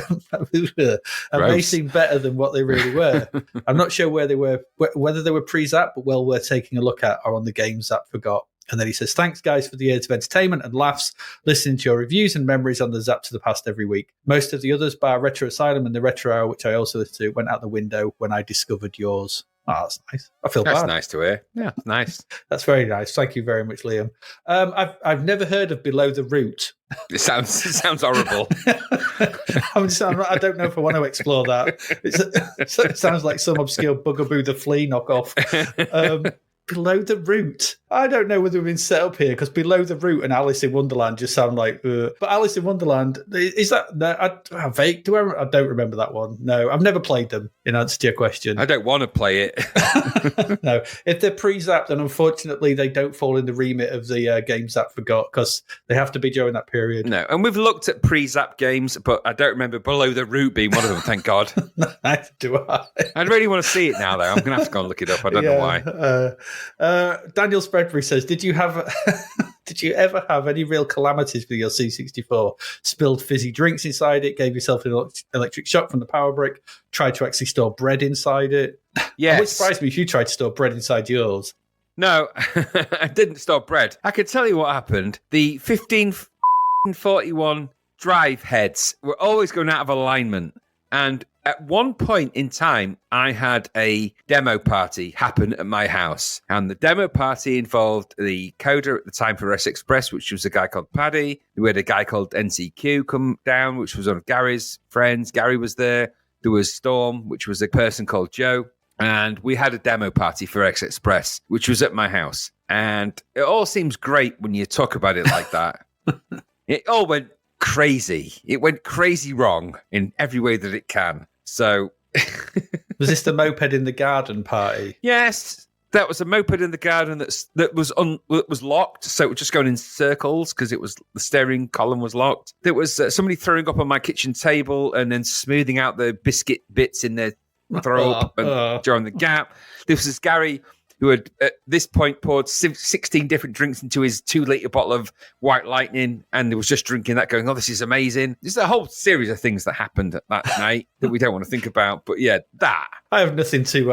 S2: may seem better than what they really were. I'm not sure where they were, whether they were pre-Zap, but well worth taking a look at, or on the games Zap forgot. And then he says, thanks, guys, for the years of entertainment and laughs, listening to your reviews and memories on the Zap to the Past every week. Most of the others, bar Retro Asylum and the Retro Hour, which I also listened to, went out the window when I discovered yours. Oh, that's nice. I feel bad.
S3: That's nice to hear. Yeah, nice.
S2: That's very nice. Thank you very much, Liam. I've never heard of Below the Root.
S3: It sounds horrible.
S2: I don't know if I want to explore that. It sounds like some obscure Bugaboo the Flea knockoff. Below the Root. I don't know whether we've been set up here because Below the Root and Alice in Wonderland just sound like. But Alice in Wonderland, is that? No, I vague. I don't remember that one. No, I've never played them. In answer to your question,
S3: I don't want to play it.
S2: No, if they're pre-Zapped, then unfortunately they don't fall in the remit of the games that forgot because they have to be during that period.
S3: No, and we've looked at pre-Zap games, but I don't remember Below the Root being one of them. Thank God.
S2: Neither do I.
S3: I really want to see it now, though. I'm going to have to go and look it up. I don't know why.
S2: Daniel Spreadbury says, "Did you have? Did you ever have any real calamities with your C64? Spilled fizzy drinks inside it? Gave yourself an electric shock from the power brick? Tried to actually store bread inside it?
S3: Yes.
S2: It would surprise me if you tried to store bread inside yours."
S3: No, I didn't store bread. I can tell you what happened. The 1541 drive heads were always going out of alignment. And at one point in time, I had a demo party happen at my house. And the demo party involved the coder at the time for S Express, which was a guy called Paddy. We had a guy called NCQ come down, which was one of Gary's friends. Gary was there. There was Storm, which was a person called Joe. And we had a demo party for X Express, which was at my house. And it all seems great when you talk about it like that. It all went crazy. It went crazy wrong in every way that it can. So...
S2: Was this the moped in the garden party?
S3: Yes. That was a moped in the garden that was locked, so it was just going in circles because the steering column was locked. There was somebody throwing up on my kitchen table and then smoothing out the biscuit bits in their throw up and drawing the gap. There was this Gary who had at this point poured 16 different drinks into his 2-litre bottle of White Lightning, and he was just drinking that, going, "Oh, this is amazing." There's a whole series of things that happened that night that we don't want to think about, but yeah, that.
S2: I have nothing to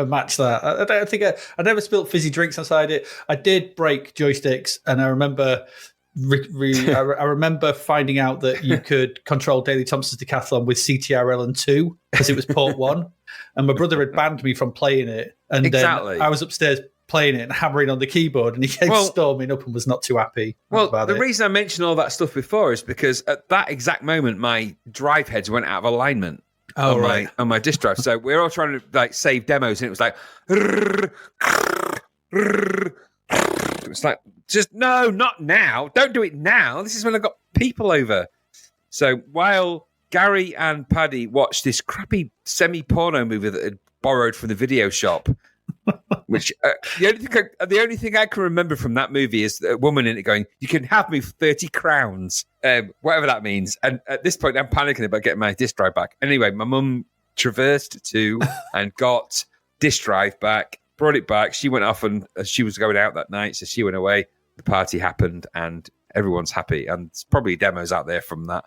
S2: match that. I don't think I never spilled fizzy drinks inside it. I did break joysticks, and I remember. I remember finding out that you could control Daley Thompson's Decathlon with CTRL and 2 because it was port 1, and my brother had banned me from playing it. And
S3: exactly.
S2: Then I was upstairs playing it and hammering on the keyboard, and he came storming up and was not too happy. About
S3: the reason I mentioned all that stuff before is because at that exact moment, my drive heads went out of alignment. On my disk drive. So we're all trying to save demos, and it was like. It's like, just no, not now. Don't do it now. This is when I've got people over. So while Gary and Paddy watched this crappy semi-porno movie that had borrowed from the video shop, which the only thing I can remember from that movie is a woman in it going, "You can have me for 30 crowns," whatever that means. And at this point, I'm panicking about getting my disk drive back. Anyway, my mum traversed to and got disk drive back. Brought it back. She went off, and she was going out that night, so she went away. The party happened, and everyone's happy. And there's probably demos out there from that,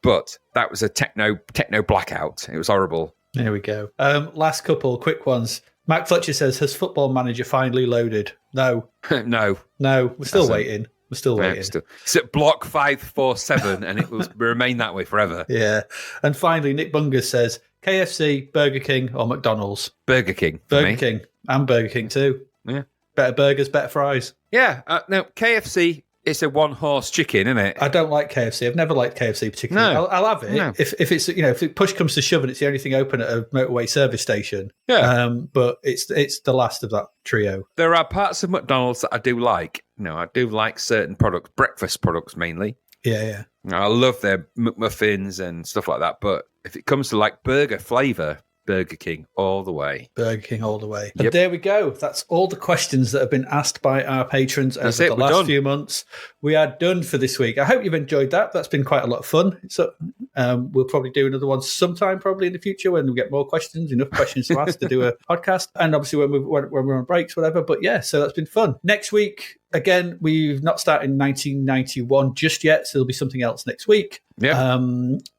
S3: but that was a techno blackout. It was horrible.
S2: There we go. Last couple quick ones. Mac Fletcher says, "Has Football Manager finally loaded?" No,
S3: no.
S2: We're still waiting. We're still waiting.
S3: It's at block 547, and it will remain that way forever.
S2: Yeah. And finally, Nick Bungus says, "KFC, Burger King, or McDonald's?"
S3: Burger King.
S2: Burger King. And Burger King too.
S3: Yeah.
S2: Better burgers, better fries.
S3: Yeah. Now, KFC, it's a one-horse chicken, isn't it?
S2: I don't like KFC. I've never liked KFC particularly.
S3: No.
S2: I'll have it if it's if push comes to shove and it's the only thing open at a motorway service station.
S3: Yeah.
S2: But it's the last of that trio.
S3: There are parts of McDonald's that I do like. I do like certain products, breakfast products mainly.
S2: Yeah.
S3: I love their McMuffins and stuff like that. But if it comes to burger flavour, Burger King all the way.
S2: Burger King all the way.
S3: Yep.
S2: And there we go. That's all the questions that have been asked by our patrons over the last few months. We are done for this week. I hope you've enjoyed that. That's been quite a lot of fun. So we'll probably do another one sometime, probably in the future, when we get more questions, enough questions to ask to do a podcast. And obviously when we're on breaks, whatever. But yeah, so that's been fun. Next week, again, we've not started in 1991 just yet, so there'll be something else next week.
S3: Yeah.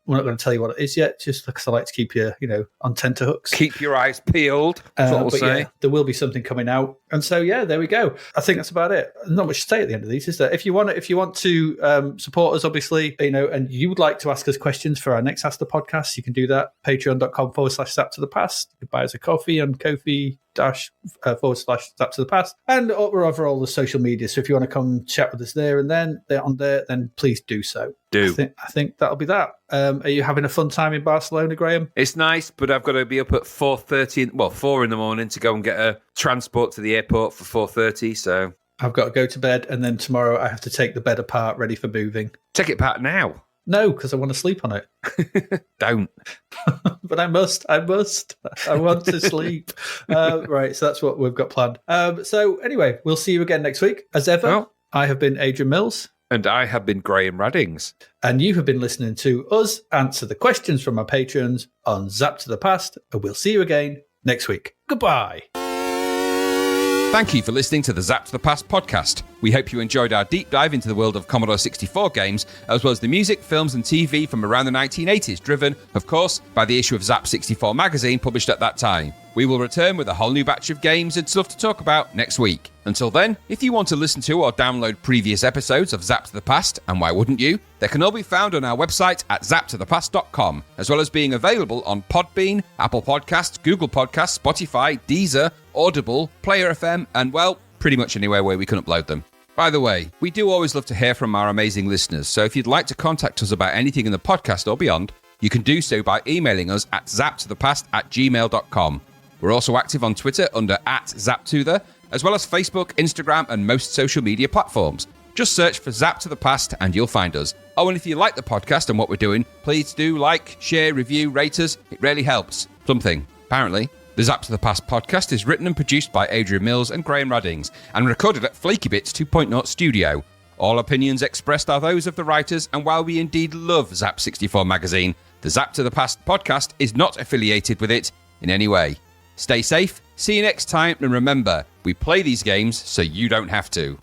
S2: We're not going to tell you what it is yet, just because I like to keep you, on tenterhooks.
S3: Keep your eyes peeled. That's what we'll say.
S2: Yeah, there will be something coming out, and so there we go. I think that's about it. Not much to say at the end of these, is there? If you want to support us, obviously, and you would like to ask us questions questions for our next Ask the Podcast, you can do that. Patreon.com/Zapped to the Past. You can buy us a coffee on Ko-fi //Zapped to the Past, and over all the social media. So if you want to come chat with us there and then then please do so. I think that'll be that. Are you having a fun time in Barcelona, Graham?
S3: It's nice, but I've got to be up at 4 in the morning to go and get a transport to the airport for 4:30. So
S2: I've got to go to bed, and then tomorrow I have to take the bed apart, ready for moving.
S3: Take it apart now.
S2: No, because I want to sleep on it.
S3: Don't.
S2: But I must. I want to sleep. Right, so that's what we've got planned. So anyway, we'll see you again next week. As ever, I have been Adrian Mills.
S3: And I have been Graham Raddings.
S2: And you have been listening to us answer the questions from our patrons on Zapped to the Past. And we'll see you again next week. Goodbye.
S4: Thank you for listening to the Zapped to the Past podcast. We hope you enjoyed our deep dive into the world of Commodore 64 games, as well as the music, films and TV from around the 1980s, driven, of course, by the issue of Zap 64 magazine published at that time. We will return with a whole new batch of games and stuff to talk about next week. Until then, if you want to listen to or download previous episodes of Zapped to the Past, and why wouldn't you, they can all be found on our website at zappedtothepast.com, as well as being available on Podbean, Apple Podcasts, Google Podcasts, Spotify, Deezer, Audible, Player FM, and, well, pretty much anywhere where we can upload them. By the way, we do always love to hear from our amazing listeners, so if you'd like to contact us about anything in the podcast or beyond, you can do so by emailing us at zappedtothepast@gmail.com. We're also active on Twitter under @ZapTother, as well as Facebook, Instagram, and most social media platforms. Just search for Zapped to the Past and you'll find us. Oh, and if you like the podcast and what we're doing, please do like, share, review, rate us. It really helps. Something, apparently. The Zapped to the Past podcast is written and produced by Adrian Mills and Graham Raddings, and recorded at Flaky Bits 2.0 Studio. All opinions expressed are those of the writers, and while we indeed love Zap 64 magazine, the Zapped to the Past podcast is not affiliated with it in any way. Stay safe, see you next time, and remember, we play these games so you don't have to.